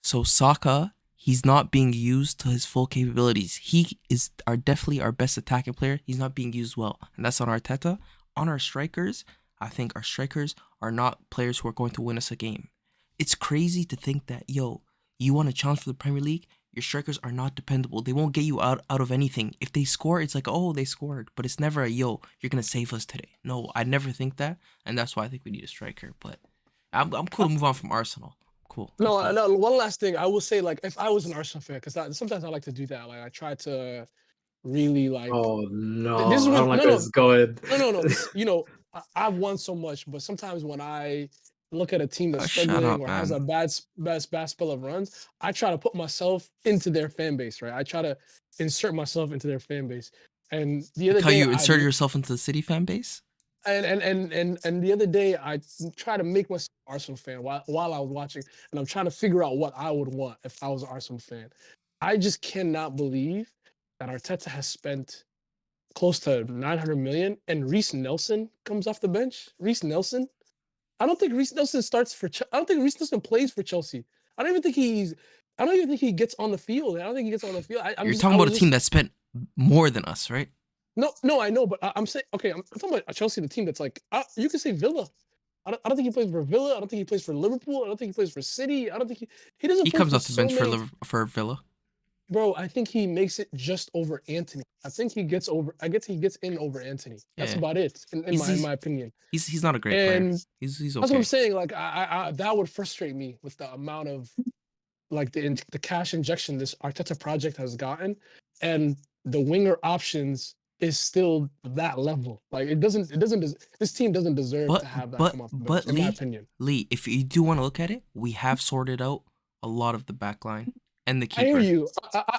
So Saka, he's not being used to his full capabilities. He is definitely our best attacking player. He's not being used well. And that's on Arteta. On our strikers, I think our strikers are not players who are going to win us a game. It's crazy to think that, you want a chance for the Premier League, your strikers are not dependable. They won't get you out of anything. If they score, it's like, oh, they scored. But it's never you're going to save us today. No, I never think that. And that's why I think we need a striker. But I'm cool to move on from Arsenal. Cool. No, one last thing. I will say, like, if I was an Arsenal fan, because sometimes I like to do that. Like, I try to really, like... Oh, no. This is I what- don't like no, where no. this is going. No. I've won so much, but sometimes when I look at a team that's Shut struggling up, or has a man. bad spell of runs, I try to put myself into their fan base, right? I try to insert myself into their fan base. And the other Like how day, you insert yourself into the City fan base? and the other day, I try to make myself an Arsenal fan while I was watching, and I'm trying to figure out what I would want if I was an Arsenal fan. I just cannot believe that Arteta has spent close to 900 million, and Reece Nelson comes off the bench. Reece Nelson, I don't think Reece Nelson starts for. I don't think Reece Nelson plays for Chelsea. I don't even think he gets on the field. I don't think he gets on the field. You're talking about a team that spent more than us, right? No, I know, but I'm saying, okay, I'm talking about Chelsea, the team that's like, you can say Villa. I don't think he plays for Villa. I don't think he plays for Liverpool. I don't think he plays for City. I don't think he doesn't. He play comes for off the so bench many- for Villa. Bro, I think he makes it just over Anthony. I think he gets in over Anthony. That's Yeah. about it, in my opinion. He's not a great And player. He's okay. that's what I'm saying. Like, I that would frustrate me with the amount of, like, the cash injection this Arteta project has gotten, and the winger options is still that level. Like, this team doesn't deserve to have that come off the bench, in my opinion. Lee, if you do want to look at it, we have sorted out a lot of the back line and the keeper. I hear you.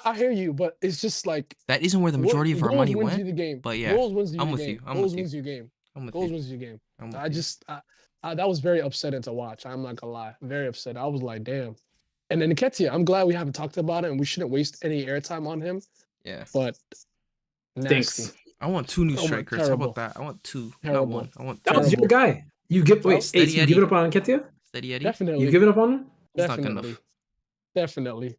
I hear you, but it's just like That isn't where the majority of our goals money wins went. you the game. But yeah, Goals wins you I'm the with game. you. I'm Goals with you. wins you game. I'm with Goals you. wins you game. I'm with I you. just that was very upsetting to watch. I'm not gonna lie, very upset. I was like, damn. And then Nketiah, I'm glad we haven't talked about it, and we shouldn't waste any airtime on him. Yeah. But nasty. Stinks. I want 2 new Oh my, strikers. How terrible. about that? I want 2, not Terrible. 1. I want That 2. was your guy. You give Well, wait, Steady Ace, you Eddie. giving up on Nketiah? Steady Eddie. Definitely. You giving up on him? He's not good Definitely. enough. Definitely.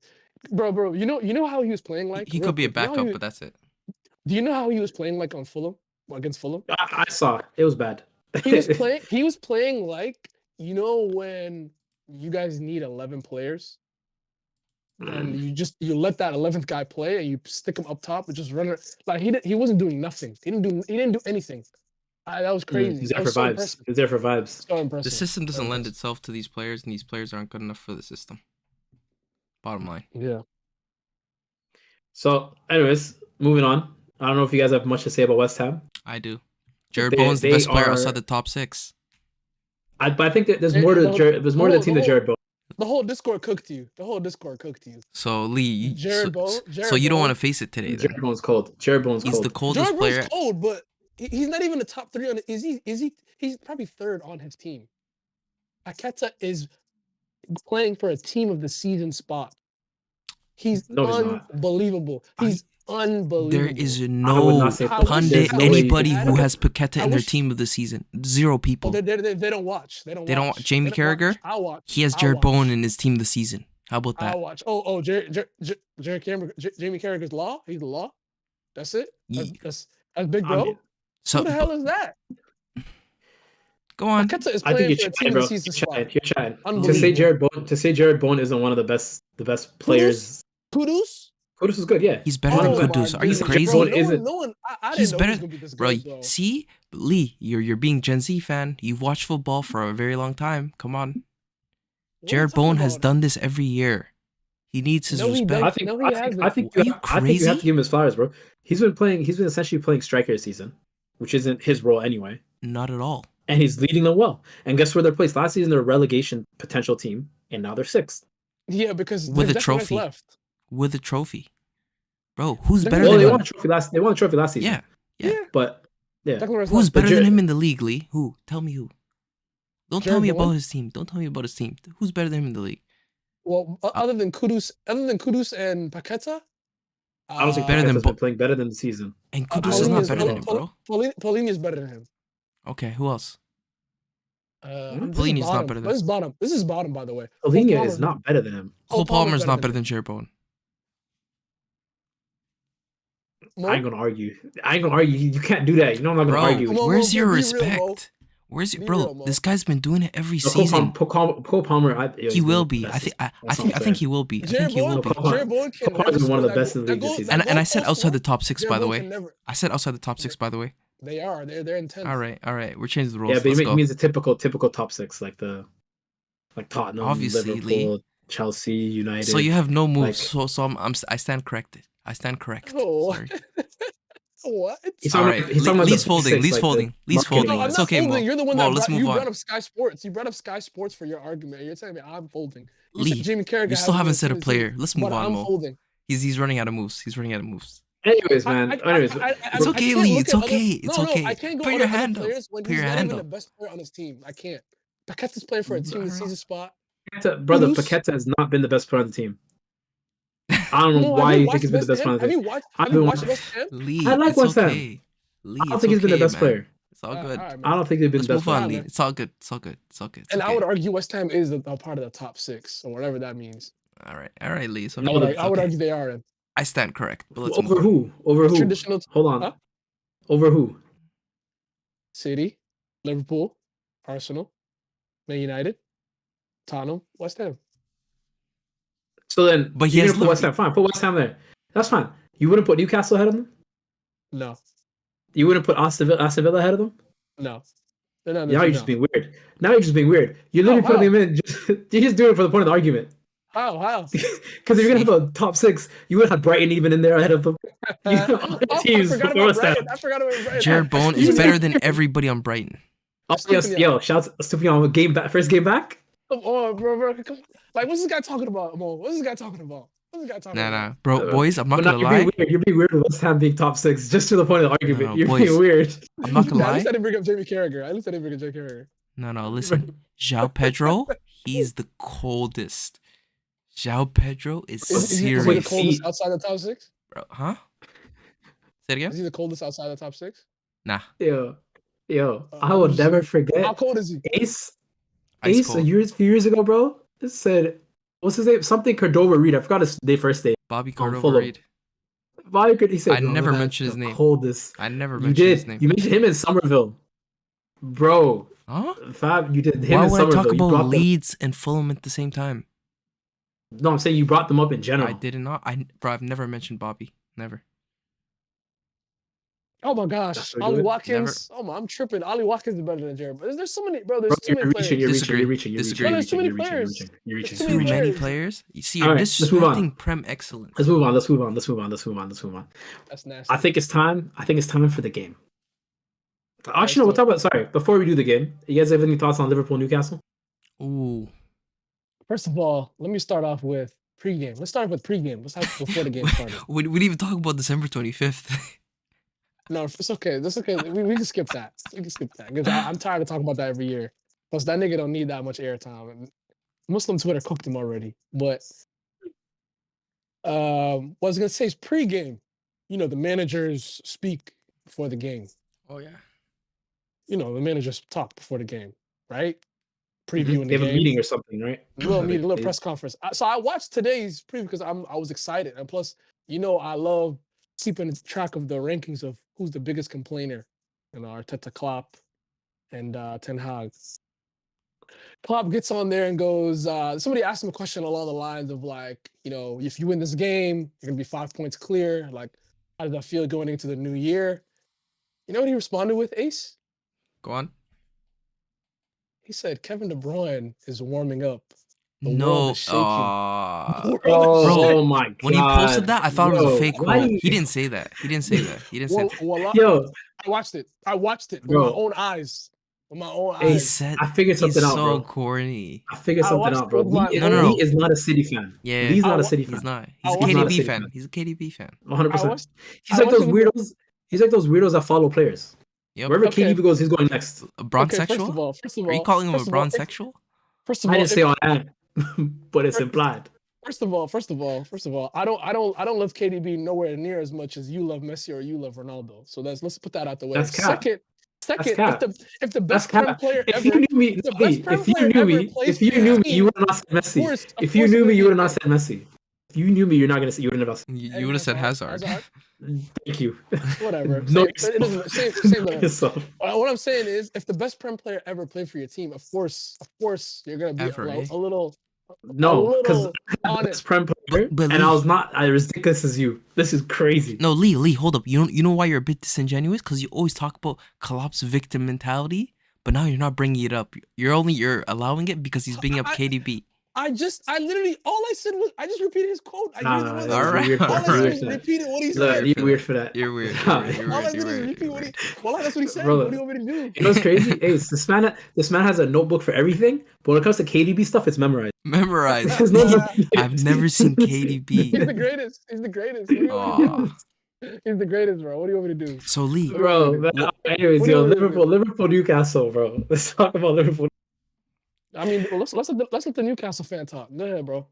Bro, you know how he was playing like? He Real could be a quick, you know how backup, he- but that's it. Do you know how he was playing like on Fulham? Against Fulham? I saw. It was bad. He was playing like, you know, when you guys need 11 players and you let that 11th guy play and you stick him up top and just run it. Like he wasn't doing nothing. He didn't do anything. That was crazy. He's That there for was so vibes. impressive. He's there for vibes. So impressive. The system doesn't So lend impressive. itself to these players, and these players aren't good enough for the system. Bottom line. Yeah. So, anyways, moving on. I don't know if you guys have much to say about West Ham. I do. Jarrod They- Bowen's the they best player are- outside the top 6. But I think that there's Hey, more to the whole- there's more to the team than the whole- Jarrod Bowen. The whole Discord cooked you. So Lee, Jared Bowen. so you don't want to face it today, then? Jarrod Bowen's cold. Jarrod Bowen's He's cold. the coldest Jared player. Bowen's cold, but he's not even the top 3 on it. Is he? He's probably 3rd on his team. Paqueta is playing for a team of the season spot. He's No, he's not. unbelievable. He's unbelievable. There is I would no not say pundit, there's no way you anybody can- who has Paqueta I in their wish- team of the season. 0 Well, people. they don't watch. They don't. They don't watch. watch. Jamie They don't watch. Carragher? I'll watch. He has I'll Jarrod watch. Bowen in his team of the season. How about that? I'll watch. Jamie Carragher's law. He's the law. That's it. That's big I bro. mean, So Who the hell is that? go on. Paqueta is I playing think for you're a team chatting, of bro. the season spot. You're chatting. To Unbelievable. say Jarrod Bowen isn't one of the best players. Kudus? Kudus is good, yeah. He's better than Oh my Kudus. Are you goodness, crazy? bro, Isn't- no one. I He's didn't know he better, was gonna be this bro. good, bro. See, Lee, you're being Gen Z fan. You've watched football for a very long time. Come on, What are you Jarrod Bowen talking has about? done this every year. He needs his No, he respect. I think No, he I hasn't. think Are you I think you have crazy? to give him his flowers, bro. He's been essentially playing striker this season, which isn't his role anyway. Not at all. And he's leading them well. And guess where they're placed? Last season they're a relegation potential team, and now they're 6th. Yeah, because With there's a Declan Rice trophy. left. With a trophy, bro. Who's Well, better Well, than they him? won a trophy last. They won a trophy last season. Yeah, yeah. But yeah, Declan Rice Who's left. better than Jarrod- him in the league, Lee? Who? Tell me who. Don't tell Jarrod me about Bowen? his team. Don't tell me about his team. Who's better than him in the league? Well, other than Kudus and Paqueta, I don't think better than Paqueta's been playing better than the season. And Kudus is not better than him, bro. Polini is better than him. Okay, who else? Polini Polini's not better than- This is bottom. This is bottom, by the way. Polina Palmer's is not better than him. Cole Palmer's not better than than Jarrod Bowen. Mo? I ain't gonna argue. You can't do that. You know I'm not gonna Bro, argue. Mo, where's your be real, Mo. respect? Where's your Be bro? real, Mo. This guy's been doing it every Cole season. Palmer, He will be. I think he will be. I think he will be. Jared Bowen can Cole Palmer's never been one of the score best that in the league goal- this that season. goal- And I that said goal outside the score, top 6, by Jared the Bowen way. can never- I said outside the top 6, by the way. They are. They're intense. All right. We're changing the rules. Yeah, but Let's he go. means a typical top 6, like Tottenham, Obviously, Liverpool, Lee. Chelsea, United. So you have no moves. like- So I stand corrected. I stand correct. Oh. Sorry. What? He's All talking right. he's talking about Lee's the folding. basics, Lee's like the folding. Lee's marketing. folding. No, I'm It's not okay, Mo. folding. You're the one Mo, that let's move you on. brought up Sky Sports. You brought up Sky Sports for your argument. You're telling me I'm folding. You Lee, said Jamie Carragher you still hasn't haven't been said a team player. Let's move but on, I'm Mo. folding. He's running out of moves. Anyways, man. Anyways, It's I okay, can't Lee. look It's at other- okay. It's no, okay. I can't go Put on your other hand up. players when Put he's your not hand even up. the best player on his team. I can't. Paqueta's playing for a team in the season spot. brother, Kudus? Paqueta has not been the best player on the team. I don't know No, why have you think he's been the best player on the Have team. you watched? I've Have you been watched watching- West Ham? Lee, I like it's West Ham. okay. Lee, I don't it's think he's been the okay, best man. player. It's all good. Alright, man. I don't think they've been Let's the best move on, player. Lee. man. It's all good. It's all good. It's all good. It's And okay. I would argue West Ham is a part of the top 6 or whatever that means. All right, Lee. So I would, it's I would okay. argue they are. In. I stand correct. But let's Over move on. who? Over who? Traditional Hold on. Huh? Over who? City, Liverpool, Arsenal, Man United, Tottenham, West Ham. So then, But he you're has gonna put West Ham. Fine, put West Ham there. That's fine. You wouldn't put Newcastle ahead of them. No, You wouldn't put Aston Villa ahead of them. no. They're not. Now you're just being weird. Now you're just being weird. You're literally How? putting them in. You're just doing it for the point of the argument. How? Because if you're gonna have a top 6, you would have Brighton even in there ahead of them. You have other I teams forgot before about West Ham. Brighton. I forgot about Brighton. Jared Bowen is better than everybody on Brighton. Oh, yes, yo, shouts Stupion game back. First game back. Come on, bro. Like, what's this guy talking about, Mo? What's this guy talking about? Nah. Bro, boys, I'm not But now gonna you're lie. being weird. You're being weird with West Ham being top 6, just to the point of the argument. No, You're boys. being weird. I'm not gonna At lie. least I didn't bring up Jamie Carragher. No, listen. João Pedro, he's the coldest. João Pedro is Is he the serious. coldest outside the top 6? Bro, huh? Say it again? Is he the coldest outside the top 6? Nah, Yo, I I'm will just- never How forget cold is he? Ace. ice Ace cold. few years ago, bro. It said, what's his name? Something Cordova Reed. I forgot his first name. Bobby Cordova Fulham. Reed. Why could he say? I "Bro, never that's mentioned his the name. Coldest. I never You mentioned his did. name. You mentioned him in Somerville, bro. Huh? Fab, you did him Why in would I Somerville. talk You about brought them. Leeds and Fulham at the same time? No, I'm saying you brought them up in general. I did not. Bro, I've never mentioned Bobby. Never. Oh my That's gosh, so Ollie good. Watkins. Oh my, I'm tripping. Ollie Watkins is better than Jarrod. But there's so many, bro. There's Bro, too many players. Disagree. You're reaching. Disagree. Bro, there's too many You're players. reaching. There's Too many many players. players? You see, All you're right, let's move on. disrespecting Prem excellence. Let's move on. That's nasty. I think it's time for the game. Actually, let's no, do we'll it. talk about. Sorry, before we do the game, you guys have any thoughts on Liverpool Newcastle? Ooh. First of all, let me start off with pregame. Let's start off with pregame. Let's have before the game started. We didn't even talk about December 25th. No, it's okay. That's okay. We can skip that. We can skip that because I'm tired of talking about that every year. Plus, that nigga don't need that much airtime. And Muslim Twitter cooked him already. But what I was gonna say is pregame. You know, the managers speak before the game. Oh, yeah. You know, the managers talk before the game, right? Previewing They the have a game. meeting or something, right? A little meeting, a little press conference. So I watched today's preview because I was excited, and plus, you know, I love keeping track of the rankings of who's the biggest complainer. You know, Arteta, Klopp, and Ten Hag. Klopp gets on there and goes. Somebody asked him a question along the lines of like, you know, if you win this game, you're gonna be 5 points clear. Like, how does that feel going into the new year? You know what he responded with, Ace? Go on. He said Kevin De Bruyne is warming up. The No. world is shaking. The world is Bro, shaking. Oh my god! When he posted that, I thought it was a Bro, fake why quote. you- He didn't say that. He didn't say that. Yo, I watched it with Bro. my own eyes. With my own He eyes. said I figured he's something out, so bro. corny. I figured I something watched out, bro. it with my Lee, No, no, no. Lee is not a City fan. Yeah. Lee's not a I- City fan. He's not. I He's a watched- not a KDB City fan. fan. He's a KDB fan. 100%. watched- He's I like those watched it weirdos. He's like those weirdos that follow players. Yep. Wherever Okay. KDB goes, he's going next. A bronze Okay, sexual? first of all, Are you calling him a first of all, bronze sexual? First of I all, didn't say all that, but it's implied. First of all, I don't love KDB nowhere near as much as you love Messi or you love Ronaldo. So let's put that out the way. That's cap. Second, cap. if the That's best Prem cap. player If ever, you knew me, the best Prem if you player knew ever me, plays if you for your knew me, team, you would have not said Messi. course- of If you course knew it me, would you be would have not said Messi. If you knew me, you're not gonna say. You wouldn't have. You would have said Hazard. Thank you. Whatever. No, It doesn't same letter. yourself. What I'm saying is, if the best Prem player ever played for your team, of course, you're gonna be Ever, eh? a little No, because on this it. Prem player, But and I Lee- was not as ridiculous as you. This is crazy. No, Lee, hold up. You know why you're a bit disingenuous? Because you always talk about Klopp's victim mentality, but now you're not bringing it up. You're allowing it because he's bringing up KDB. I literally, all I said was, I just repeated his quote. I Nah, used it. all right, weird for All I that. said You're was weird for that. repeated what he Look, said. you're weird for that. You're weird. All I did is repeat what he. Well, that's what he said. Brother. What do you want me to do? You know what's crazy? Ace, this man has a notebook for everything, but when it comes to KDB stuff, it's memorized. Memorized. There's no- I've never seen He's KDB. the greatest. He's the greatest. What do you want me to do? He's the greatest, bro. What do you want me to do? So Lee, Bro, man, anyways, What do you yo, want me to do? Liverpool, Newcastle, bro. Let's talk about Liverpool. I mean, let's let the Newcastle fan talk. Go ahead, bro.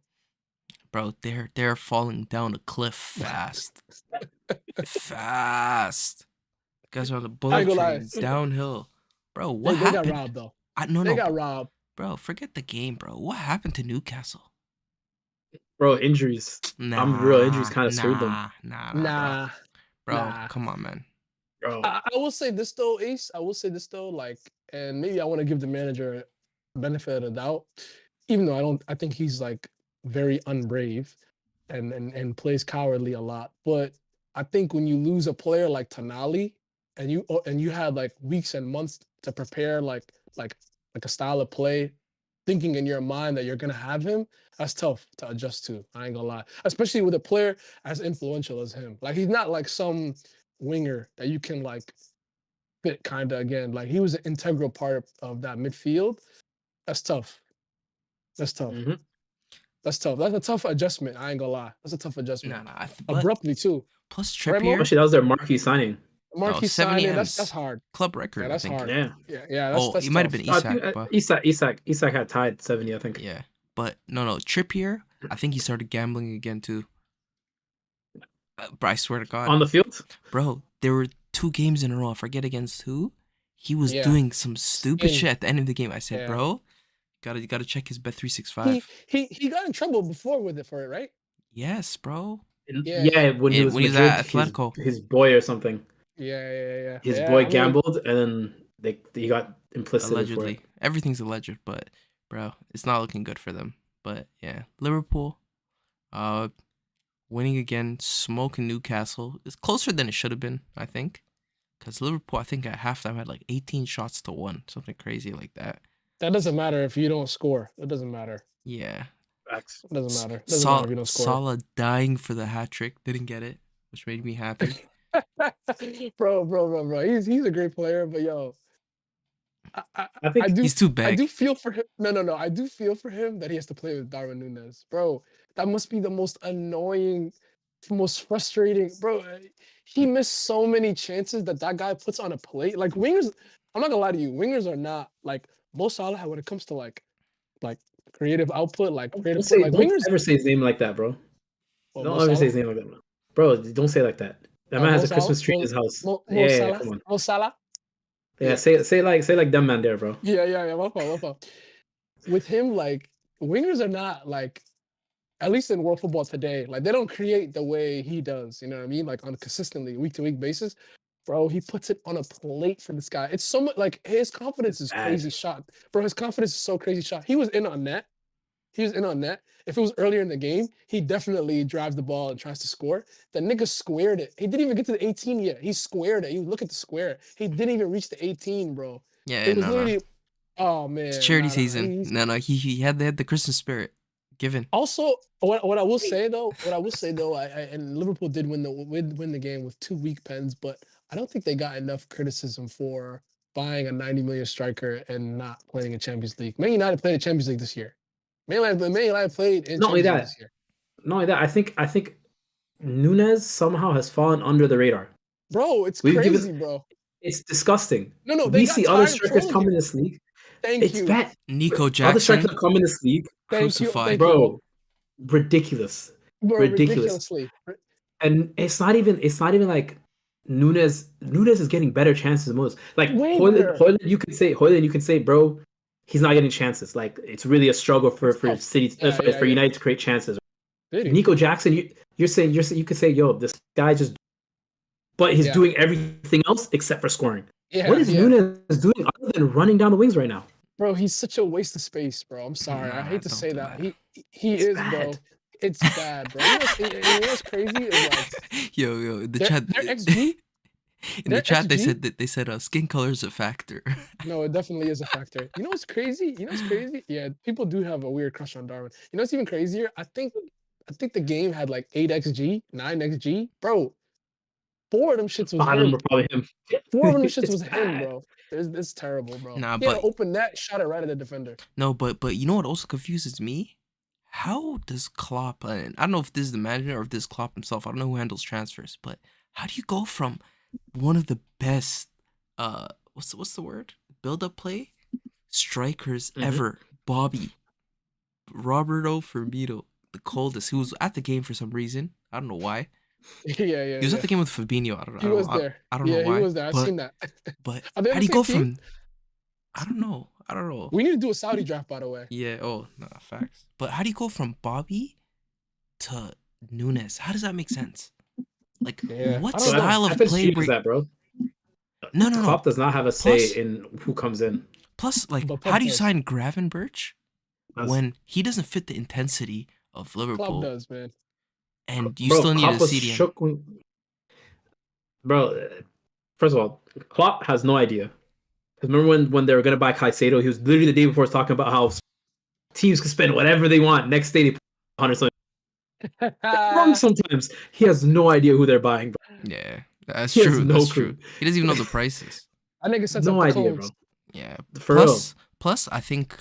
bro, they're falling down a cliff fast. Fast. Guys are on the I bullet ain't gonna lie. train downhill. Bro, They, what they got happened? robbed though. No, They no, got robbed. bro. Forget the game, bro. What happened to Newcastle? Bro, injuries. Nah, I'm real, injuries kinda screwed them. Nah, bro. Nah. Come on, man. Bro. I will say this though, Ace. I will say this though, like, and maybe I want to give the manager benefit of the doubt, even though I think he's like very unbrave and plays cowardly a lot. But I think when you lose a player like Tonali and you had like weeks and months to prepare like a style of play, thinking in your mind that you're gonna have him, that's tough to adjust to. I ain't gonna lie, especially with a player as influential as him. Like he's not like some winger that you can like fit kind of again. Like he was an integral part of that midfield. That's tough. That's tough. Mhm. That's tough. That's a tough adjustment. I ain't gonna lie. That's a tough adjustment. Nah. Abruptly too. Plus Right, Mo? Trippier, Actually, that was their marquee signing. Marquis 70 signing. M's. That's hard. club record. Yeah, that's I think. hard. Yeah. Yeah. That's, Oh, that's it might have tough. been I Isak, think, but Isak had tied 70, I think. yeah. But no. Trippier I think he started gambling again too. But I swear to God, On the field? bro, there were 2 games in a row. I forget against who. He was Yeah. doing some stupid Skin. shit at the end of the game. I said, Yeah. bro, you gotta check his bet 365. He got in trouble before with it for it, right? Yes, bro. Yeah, Yeah, when he was When he was at Madrid, Atletico. his boy or something. Yeah. His Yeah, boy I mean, gambled, and then he got implicit for it. Allegedly. Everything's alleged, but bro, it's not looking good for them. But yeah, Liverpool, winning again, smoking Newcastle. It's closer than it should have been, I think. Because Liverpool, I think at halftime had like 18 shots to 1, something crazy like that. that doesn't matter if you don't score. That doesn't matter. Yeah. Facts. It doesn't matter. It doesn't matter if you don't score. Salah dying for the hat trick, didn't get it, which made me happy. bro. He's a great player, but yo, I think do He's too I big. do feel for him. No. I do feel for him that he has to play with Darwin Núñez, bro. That must be the most annoying, most frustrating, bro. He missed so many chances that guy puts on a plate. Like wingers, I'm not gonna lie to you, wingers are not like Mo Salah when it comes to like creative output, like creative play. Like don't wingers. ever say his name like that, bro. Well, Don't Mo ever say Salah? his name like that, bro. Don't say it like that. That man Mo has a Salah? Christmas tree in his house. Mo Yeah, Salah? come on. Mo Salah? Yeah, Yeah. say like them man there, bro. Yeah. My fault. With him, like wingers are not like, at least in world football today, like they don't create the way he does. You know what I mean? Like on a consistently week to week basis, bro. He puts it on a plate for this guy. It's so much like his confidence is bad. crazy shot, bro. His confidence is so crazy shot. He was in on net. If it was earlier in the game, he definitely drives the ball and tries to score. The nigga squared it. He didn't even get to the 18 yet. He squared it. You look at the square. He didn't even reach the 18, bro. Yeah, It was no. literally, oh man. It's charity nah. season. No, he had the Christmas spirit given. Also, what I will say though, I and Liverpool did win the game with 2 weak pens, but I don't think they got enough criticism for buying a 90 million striker and not playing in Champions League. Man United played in Champions League this year. Man United played in Not only Champions League that, this year. not only that. I think Núñez somehow has fallen under the radar. Bro, it's We've crazy, given- bro. It's disgusting. No, they We got see other tired of strikers trolling come him. in this league. Thank It's you. bad. Nico Other Jackson, strikers that come in this league, crucified. bro. Ridiculous. Bro, Ridiculous. ridiculously. And it's not even like Núñez is getting better chances than most. Like Way better. Højlund, you can say, bro, he's not getting chances. Like it's really a struggle for tough. City Yeah, for United to create chances. Did he? Nico Jackson, you could say, yo, this guy just, but he's Yeah. doing everything else except for scoring. Yeah, What is Núñez doing other than running down the wings right now? Bro, he's such a waste of space, bro. I'm sorry. I Nah, hate to don't say do that. that. He It's is, bad. bro. It's bad, bro. You know what's crazy is like Yo, in the their chat, XG. in their the chat, XG? they said skin color is a factor. No, it definitely is a factor. You know what's crazy? Yeah, people do have a weird crush on Darwin. You know what's even crazier? I think the game had like 8 XG, 9 XG, bro. 4 of them shits was 5 of them him. were probably him. 4 of them shits It's was him, bad. bro. It's terrible, bro. Nah, Yeah, but- open net, shot it right at the defender. No, but you know what also confuses me? How does Klopp, and I don't know if this is the manager or if this is Klopp himself, I don't know who handles transfers, but how do you go from one of the best what's the word? Build up play strikers ever, Bobby, Roberto Firmino, the coldest, who was at the game for some reason. I don't know why. Yeah. He was at the game with Fabinho. I don't know. He was there. I don't know why. He was there. I've seen that. But Are they on how the do you go same team? from I don't know. We need to do a Saudi draft, by the way. Yeah, facts. But how do you go from Bobby to Núñez? How does that make sense? Like, Yeah, what I don't know. style of FSG play? is that, bro? No. Klopp does not have a say Plus- in who comes in. Plus, like, But how Pep do you does. sign Gravenberch That's- when he doesn't fit the intensity of Club Liverpool, does, man. and you Bro, still need Klopp a was CDM? shook bro, first of all, Klopp has no idea. 'Cause remember when they were gonna buy Caicedo, he was literally the day before talking about how teams can spend whatever they want. Next day they put 100 something. Wrong sometimes. He has no idea who they're buying, bro. Yeah, that's He has true. no That's clue. true. He doesn't even know the prices. I nigga sets No up the idea, cones. bro. Yeah. For real. Plus, I think,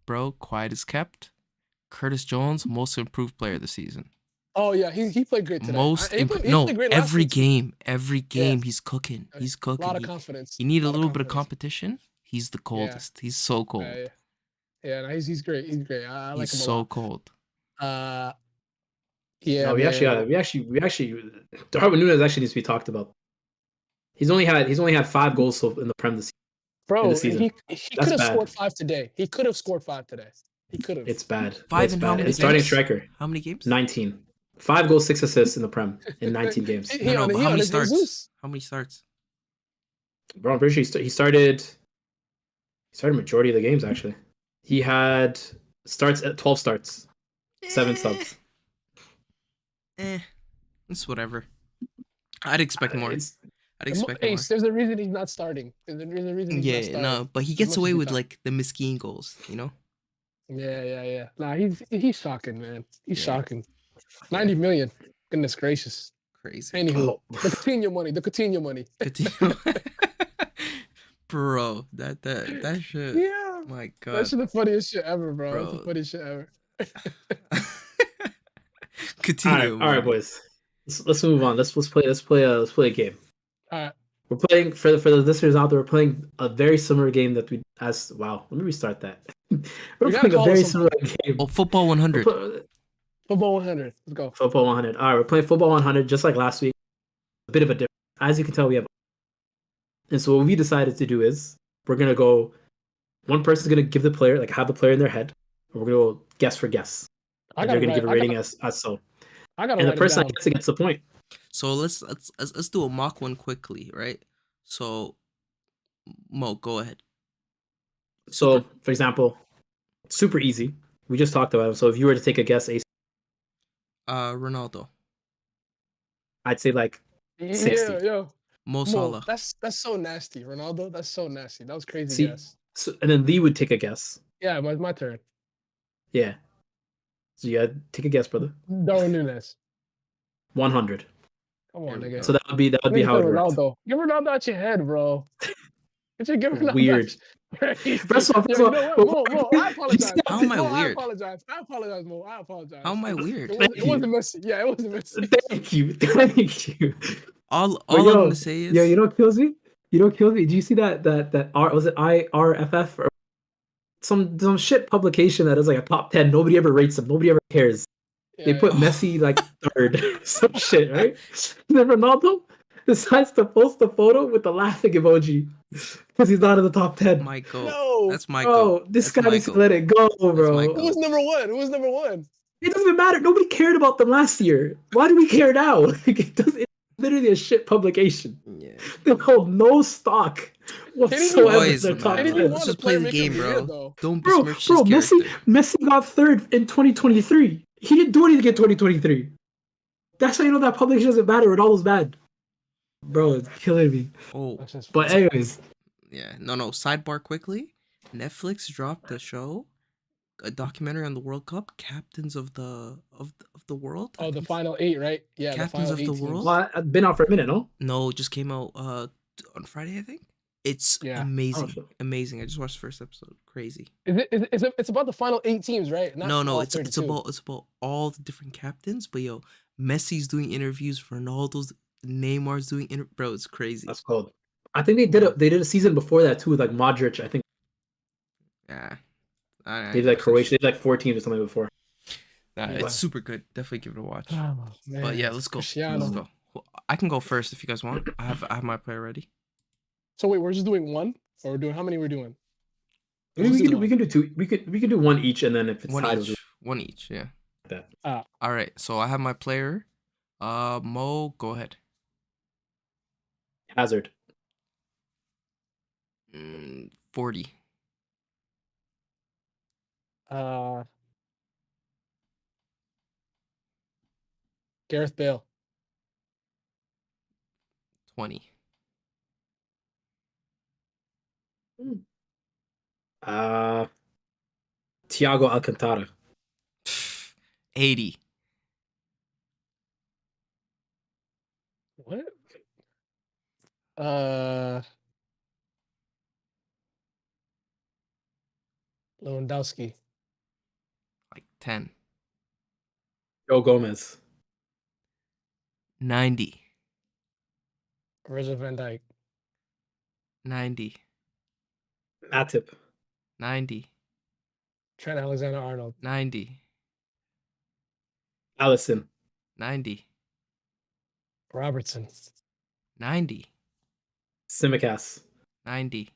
bro, quiet as kept. Curtis Jones, most improved player this season. Oh yeah, he played great today. He played great last every week, too. every game he's cooking. He's A cooking. lot of confidence. You need a lot of little bit of confidence. competition. He's the coldest. He's so cold. Yeah, no, he's great. He's great. I like He's him a so lot. cold. Yeah, No, man. we actually Darwin Núñez actually needs to be talked about. He's only had 5 goals in the Prem in the Bro, season. he could That's have scored bad. 5 today. He could have scored 5 today. He could have. It's bad. 5 It's in how bad. many And starting games? striker, How many games? 19. 5 goals, 6 assists in the Prem in 19 games. No, no, but he how on many his starts? Jesus. How many starts? Bro, I'm pretty sure he started majority of the games actually. He had starts at 12 starts, 7 subs. It's whatever. I'd expect more. It's I'd expect more. Ace, there's a reason he's not starting. There's a reason he's not Yeah, starting. no, but he As gets much as away we with thought. like the mesquite goals, you know? Yeah. Nah, he's shocking, man. He's Yeah. shocking. 90 million. Goodness gracious. Crazy. Anywho, oh, the Coutinho money. Continue. Bro, that shit. Yeah. My That's God, the funniest shit ever, bro. That's the bro. funniest shit ever. Continue, all right, money. boys. Let's move on. Let's play a game. All right. We're playing for the listeners out there. We're playing a very similar game that we as wow. Let me restart that. We're We gotta playing a call it very something. similar game. Oh, football 100. Football 100. Let's go. Football 100. All right, we're playing football 100 just like last week. A bit of a difference. As you can tell, we have. And so what we decided to do is we're gonna go. One person's gonna give the player have the player in their head, and we're gonna go guess for guess. I And gotta they're gonna write. give a rating as so. I gotta And the write it person down. that gets the point. So let's do a mock one quickly, right? So Mo, go ahead. So, for example, super easy. We just talked about him. So if you were to take a guess, Ronaldo, I'd say like 60. Yeah. Mo Mo, Salah, that's so nasty. Ronaldo, that's so nasty. That was crazy See, guess. so, and then Lee would take a guess. Yeah, but it's my turn. Yeah. So yeah, take a guess, brother. Darwin Núñez. 100. Come There on, we nigga. go. So that would be Nigga how said it worked. Ronaldo. Get Ronaldo out your head, bro. Get Ronaldo Weird. crazy. First of all, Yo, you know what? Mo, I apologize. How am I Mo, weird? I apologize, Mo. I apologize. How am I weird? It wasn't Messi. Yeah, it wasn't Messi. Thank you. All But I'm yo, gonna say is, you know what kills me? You know what kills me? Do you see that R was it IRFF or some shit publication that is like a top 10? Nobody ever rates them. Nobody ever cares. They put yeah. Messi like third, some shit, right? And then Ronaldo decides to post a photo with the laughing emoji because he's not in the top 10. My goat. No. That's my Bro, goat. this That's guy my needs to goat. let it go, my bro. goat. Who was number one? It doesn't even matter. Nobody cared about them last year. Why do we care now? Like, it's literally a shit publication. Yeah. They hold no stock whatsoever. Boys, in their top They didn't 10. even let's want just a play player the making game, of the year, bro. though. Don't Bro, besmirch his Messi, character. Messi got third in 2023. He didn't do anything in 2023. That's how you know that publication doesn't matter. Ronaldo's bad. Bro, it's killing me. Oh, That's just But funny. anyways, yeah. No. Sidebar quickly. Netflix dropped a documentary on the World Cup, Captains of the World. I Oh, the think. final 8, right? Yeah, the Captains final of 8 the teams. World? well, I've been out for a minute, no? No, it just came out on Friday, I think. It's Yeah. amazing. Oh, shit. Amazing. I just watched the first episode. Crazy. It's about the final 8 teams, right? Not No, all it's 32. about all the different captains. But yo, Messi's doing interviews, Ronaldo's, Neymar's doing bro. It's crazy. That's cold. I think they did a season before that too with like Modric. I think Yeah, they did like Croatia. They did like 4 teams or something before. Nah, Yeah. it's super good. Definitely give it a watch. Oh, But yeah, man. let's go. Cristiano. Let's go. Well, I can go first if you guys want. I have my player ready. So wait, we're just doing one, or we're doing how many we're doing? Maybe Let's do we can do 2. We can do 1 each, and then if it's One tied, each. One each. Yeah. that. All right. So I have my player. Mo, go ahead. Hazard. 40. Gareth Bale. 20. Thiago Alcantara. 80. What? Lewandowski. Like 10. Joe Gomez. 90. Virgil van Dijk. 90. Matip. 90. Trent Alexander-Arnold. 90. Allison. 90. Robertson. 90. Simicast. 90.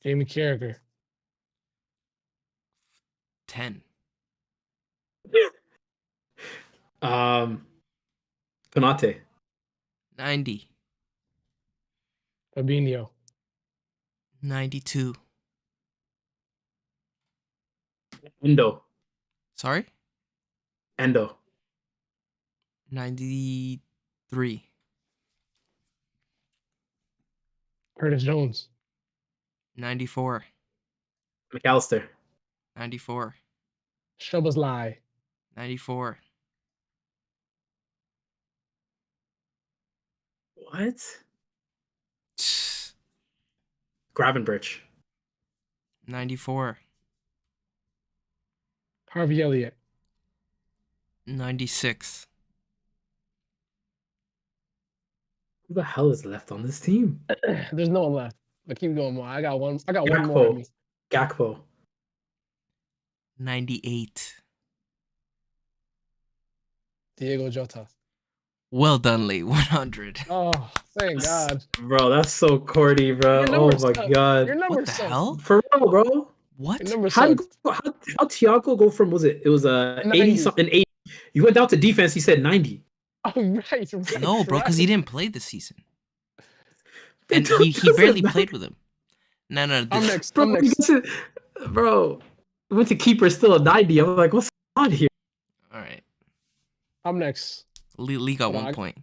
Jamie Carragher. 10. Konate. 90. Fabinho. 92. Endo. Sorry? Endo. 93. Curtis Jones. 94. McAllister. 94. Szoboszlai. 94. What? Gravenberch. 94. Harvey Elliott. 96. Who the hell is left on this team? There's no one left. But keep going more. I got one more in me. Gakpo. 98. Diego Jota. Well done, Lee. 100. Oh, thank God. Bro, that's so corny, bro. Your Oh number my sucks. god. Your number What the sucks. hell? For real, bro. What? Your number How sucks. Thiago go from it was 80 90. something 80. You went down to defense, he said 90. Oh, right. No, bro, because he didn't play this season. And It he doesn't barely matter. played with him. No. I'm next. Bro, I'm next. bro, went to keeper still a 90. I'm like, what's on here? All right. I'm next. Lee got Hold on, 1 point.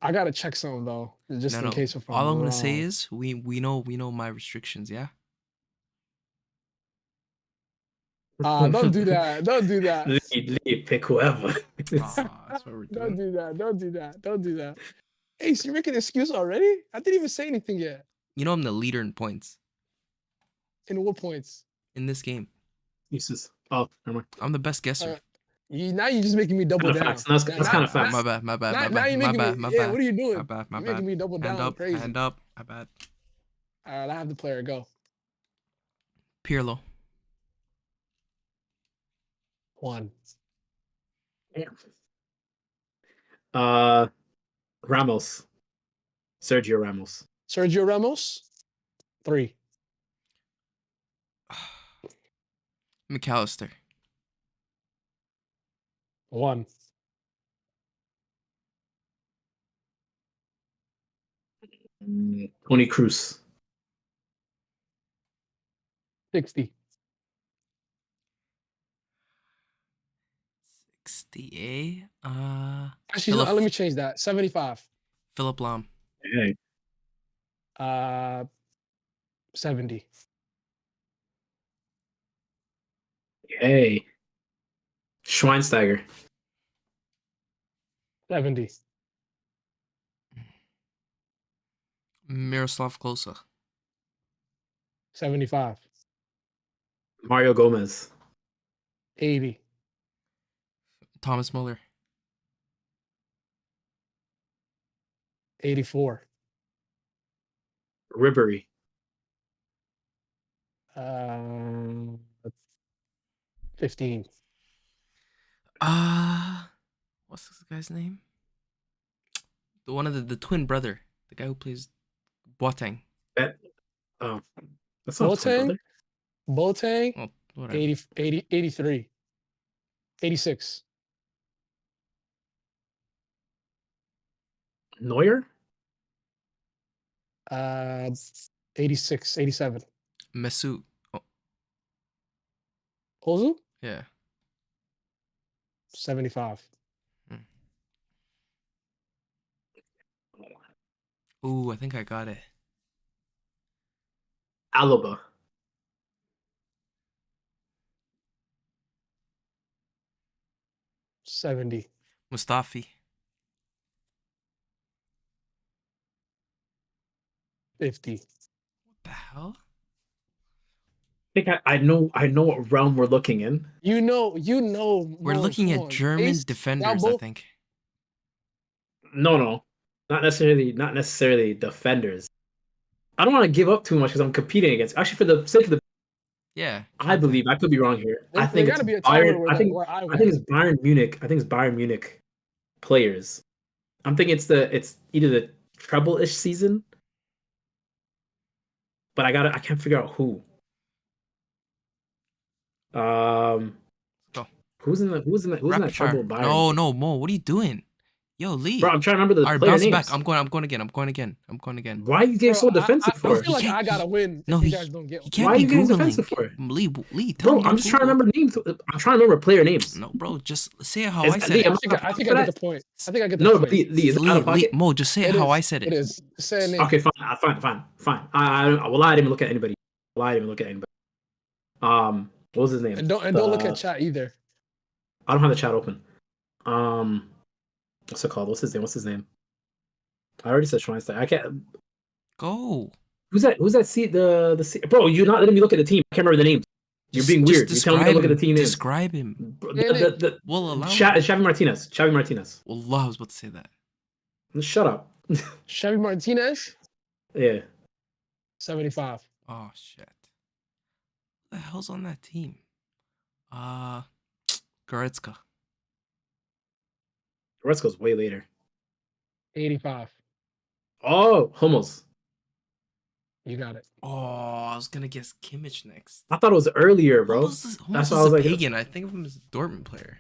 I gotta check something though, just in case if I'm All I'm wrong. gonna say is we know my restrictions, yeah? Don't do that. Don't do that. Leave, pick whoever. That's what we're Don't doing. do that. Don't do that. Don't do that. Hey, so you're making an excuse already? I didn't even say anything yet. You know I'm the leader in points In what points? in this game. Uses. Oh, never mind. I'm the best guesser. Now you're just making me double Kinda down. facts. That's kind of facts. My bad. Now My you're bad. making me. Yeah, what are you doing? My bad. You're making me double down. Crazy. Hand up. My bad. All right, I have the player. Go. Pirlo. 1. Ramos. Sergio Ramos. Sergio Ramos. 3. McAllister. 1. Tony Cruz. 60. 60, Actually, Philip- let me change that. 75. Philip Lahm. Hey. 70. Hey. Schweinsteiger. 70. Miroslav Klose. 75. Mario Gomez. 80. Thomas Muller. 84. Ribery. 15. What's this guy's name? The one of the twin brother, the guy who plays Boateng. Oh, that's not Boateng? Boateng? Oh, whatever. 83. 86. Neuer. 86. 87. Mesut. Oh, Ozu? yeah. 75. Ooh, I think I got it. Alaba. 70. Mustafi. 50. What the hell? I think I know what realm we're looking in. You know. We're Mo, looking come at on. German Ace, defenders, I both- think. No, not necessarily defenders. I don't want to give up too much because I'm competing against. Actually, for the sake of the Yeah. I believe I could be wrong here. I There think it's gotta be a Bayern. timer where where I I think win. it's Bayern Munich. I think it's Bayern Munich players. I'm thinking it's either the treble-ish season, but I can't figure out who. Um, Go. who's in that Rapid fire. treble Bayern No, team? no, Mo. What are you doing? Yo, Bro, Lee. I'm trying to remember the All right, player bounce it back. names. I'm going again. I'm going again. I'm going again. Why are you getting Bro, so defensive I for? feel like He I gotta win No, if you he guys don't get he one. can't Why are be you getting googling. defensive for? Lee, tell Bro, him I'm you just trying to Google. remember names. I'm trying to remember player names. No, bro, just say it how Is, I said Lee, it. am I think I get the point. I think I get the No, point. but Lee, is it out of Lee, pocket? Mo, just say it It how is. I said It it. is. Say a name. Okay, fine. Well, I didn't even look at anybody. What was his name? And don't look at chat either. I don't have the chat open. What's it called? What's his name? I already said Schweinsteiger. I can't. Go. Who's that? Bro, you're not letting me look at the team. I can't remember the names. You're being weird. You're telling me to look at the team names. Describe him. We'll allow Xavi Martinez. Wallah, I was about to say that. Shut up. Xavi Martinez, Yeah. 75. Oh shit. What the hell's on that team? Goretzka. Goretzka's way later. 85. Oh, Hummels. You got it. Oh, I was gonna guess Kimmich next. I thought it was earlier, bro. Hummels That's why is I was a like, pagan. I think of him as a Dortmund player.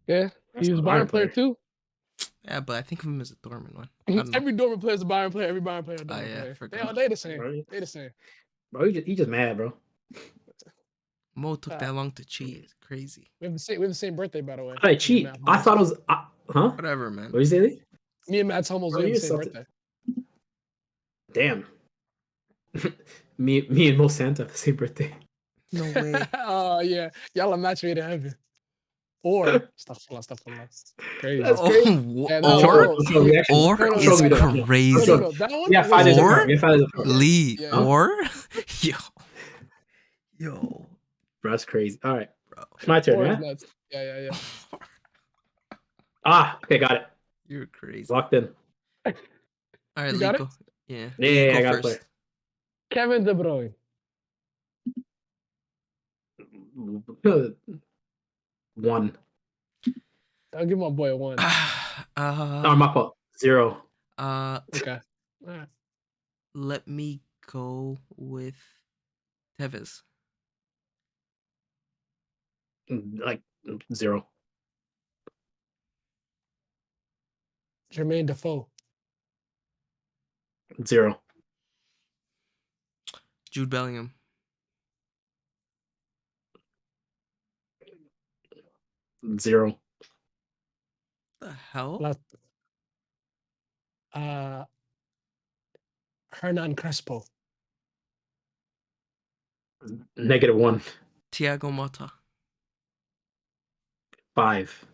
Yeah. He was a a Bayern Bayern player player. too. Yeah, but I think of him as a Dortmund one. I don't know. Every Dortmund player is a Bayern player. Every Bayern player is a Dortmund yeah, player. forgot. They the same. Right. They the same. Bro, he just mad, bro. Mo took that long to cheat. It's crazy. We have the same birthday, by the way. I cheat. Me and I Matt thought it was. Huh? Whatever, man. What did you say, Lee? Me and Matt's Hummels, Bro, we have the you're same something. birthday. Damn. me and Mo Santa have the same birthday. No way. Oh yeah, y'all are match made in heaven. Or stuff. Crazy. That's Oh, crazy. Yeah, Don't show me, actually. or No, no, is no, no. crazy. No, that one. Yeah, 5 days Or- apart. Yeah, 5 days apart. Lee, Yeah. or yo, Bro, that's crazy. All right. bro. It's my turn, Or is yeah? nuts. Yeah. Okay, got it. You're crazy. Locked in. All right, You Lee, got it? go. Yeah. Yeah, Lee, I go got to first. Kevin De Bruyne. play. 1. I'll give my boy a 1. Oh, my fault. 0. Okay. All right. Let me go with Tevez. Like 0. Jermaine Defoe. 0. Jude Bellingham. 0. The hell? Last. Hernan Crespo. -1. Thiago Motta. 5.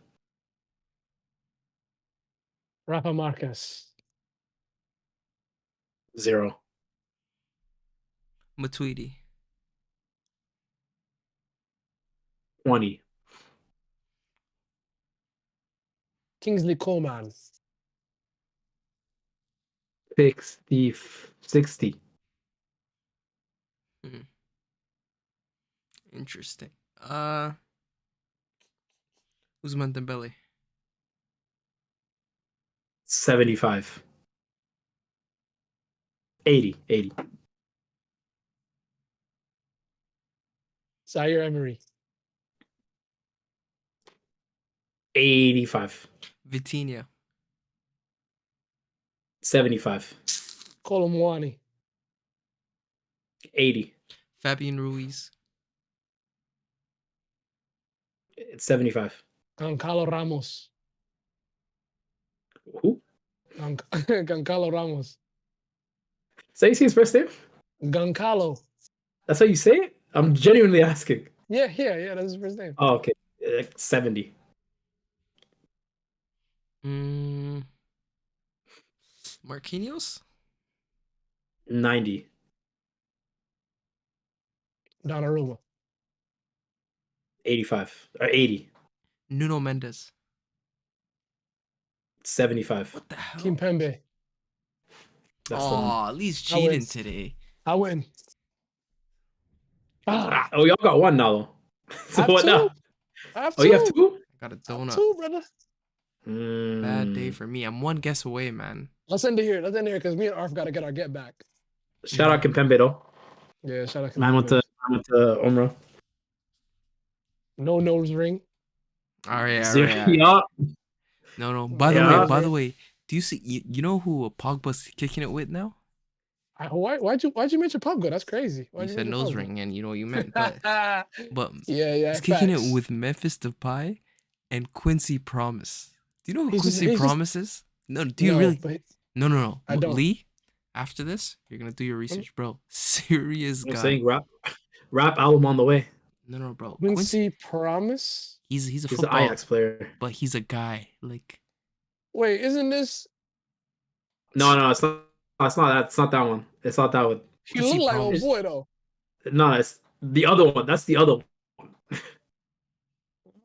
Rafa Marquez. 0. Matuidi. 20. Kingsley Coman. 60. Interesting. Ousmane Dembele. 75. 80. Zaire Emery. 85. Vitinha. 75. Colomwani. 80. Fabian Ruiz. 75. Goncalo Ramos. Who? Goncalo Ramos. Say you see his first name? Goncalo. That's how you say it? I'm genuinely asking. Yeah, that's his first name. Oh, okay. 70. Marquinhos. 90. Donnarumma. 85. Or 80. Nuno Mendes. 75. What the hell? Kimpembe. That's the one. Oh, Lee's I win. cheating today. I win. Ah, Oh, y'all got one now. Though. I So have what two. now? I have Oh, two. you have two? I got a I have donut. two, brother. Bad day Mm. for me. I'm one guess away, man. Let's end it here. Let's end it here because me and Arf got to get our get back. Shout out Kimpembe though. Yeah, shout out. Man went to Umrah. No nose ring. All right, all Zero. right, all right. Yeah. No. No By the Yeah. way, do you see? You know who Pogba's kicking it with now? Why'd you mention Pogba? That's crazy. Why'd You said mention nose Pogba? ring, and you know what you meant, but yeah, he's kicking facts. it with Memphis Depay and Quincy Promise. Do you know who He's just- Quincy he's just- Promise is? No, do you No, really? but No. I don't. Lee, after this, you're gonna do your research, bro. Serious I'm guy. saying rap album on the way. No, bro. Quincy Promise. He's a He's an football, Ajax player. but he's a guy. Like, Wait, isn't this? No, it's not. It's not that. It's not that one. It's not that one. He Quincy looked like old Promise. boy though. No, it's the other one. That's the other one.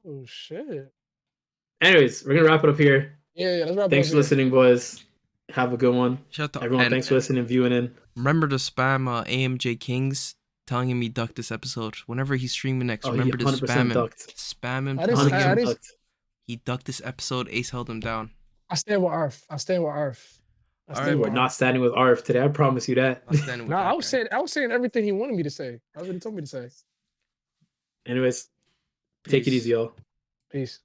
Oh shit. Anyways, we're gonna wrap it up here. Yeah, let's wrap Thanks it for up. listening, boys. Have a good one. shut up. Everyone, And- thanks for listening and viewing in. Remember to spam AMJ Kings, telling him he ducked this episode. Whenever he's streaming next, Oh, he remember to 100% spam him. ducked. Spam him. I didn't- telling I him didn't- ducked. he ducked this episode. Ace held him down. I stand with Arf. I stand with Arf. I All stand right, with We're Arf. not standing with Arf today. I promise you that. I'm standing with No, that I was guy. saying everything he wanted me to say. That's what he told me to say. Anyways, take it Peace. easy, y'all. Peace.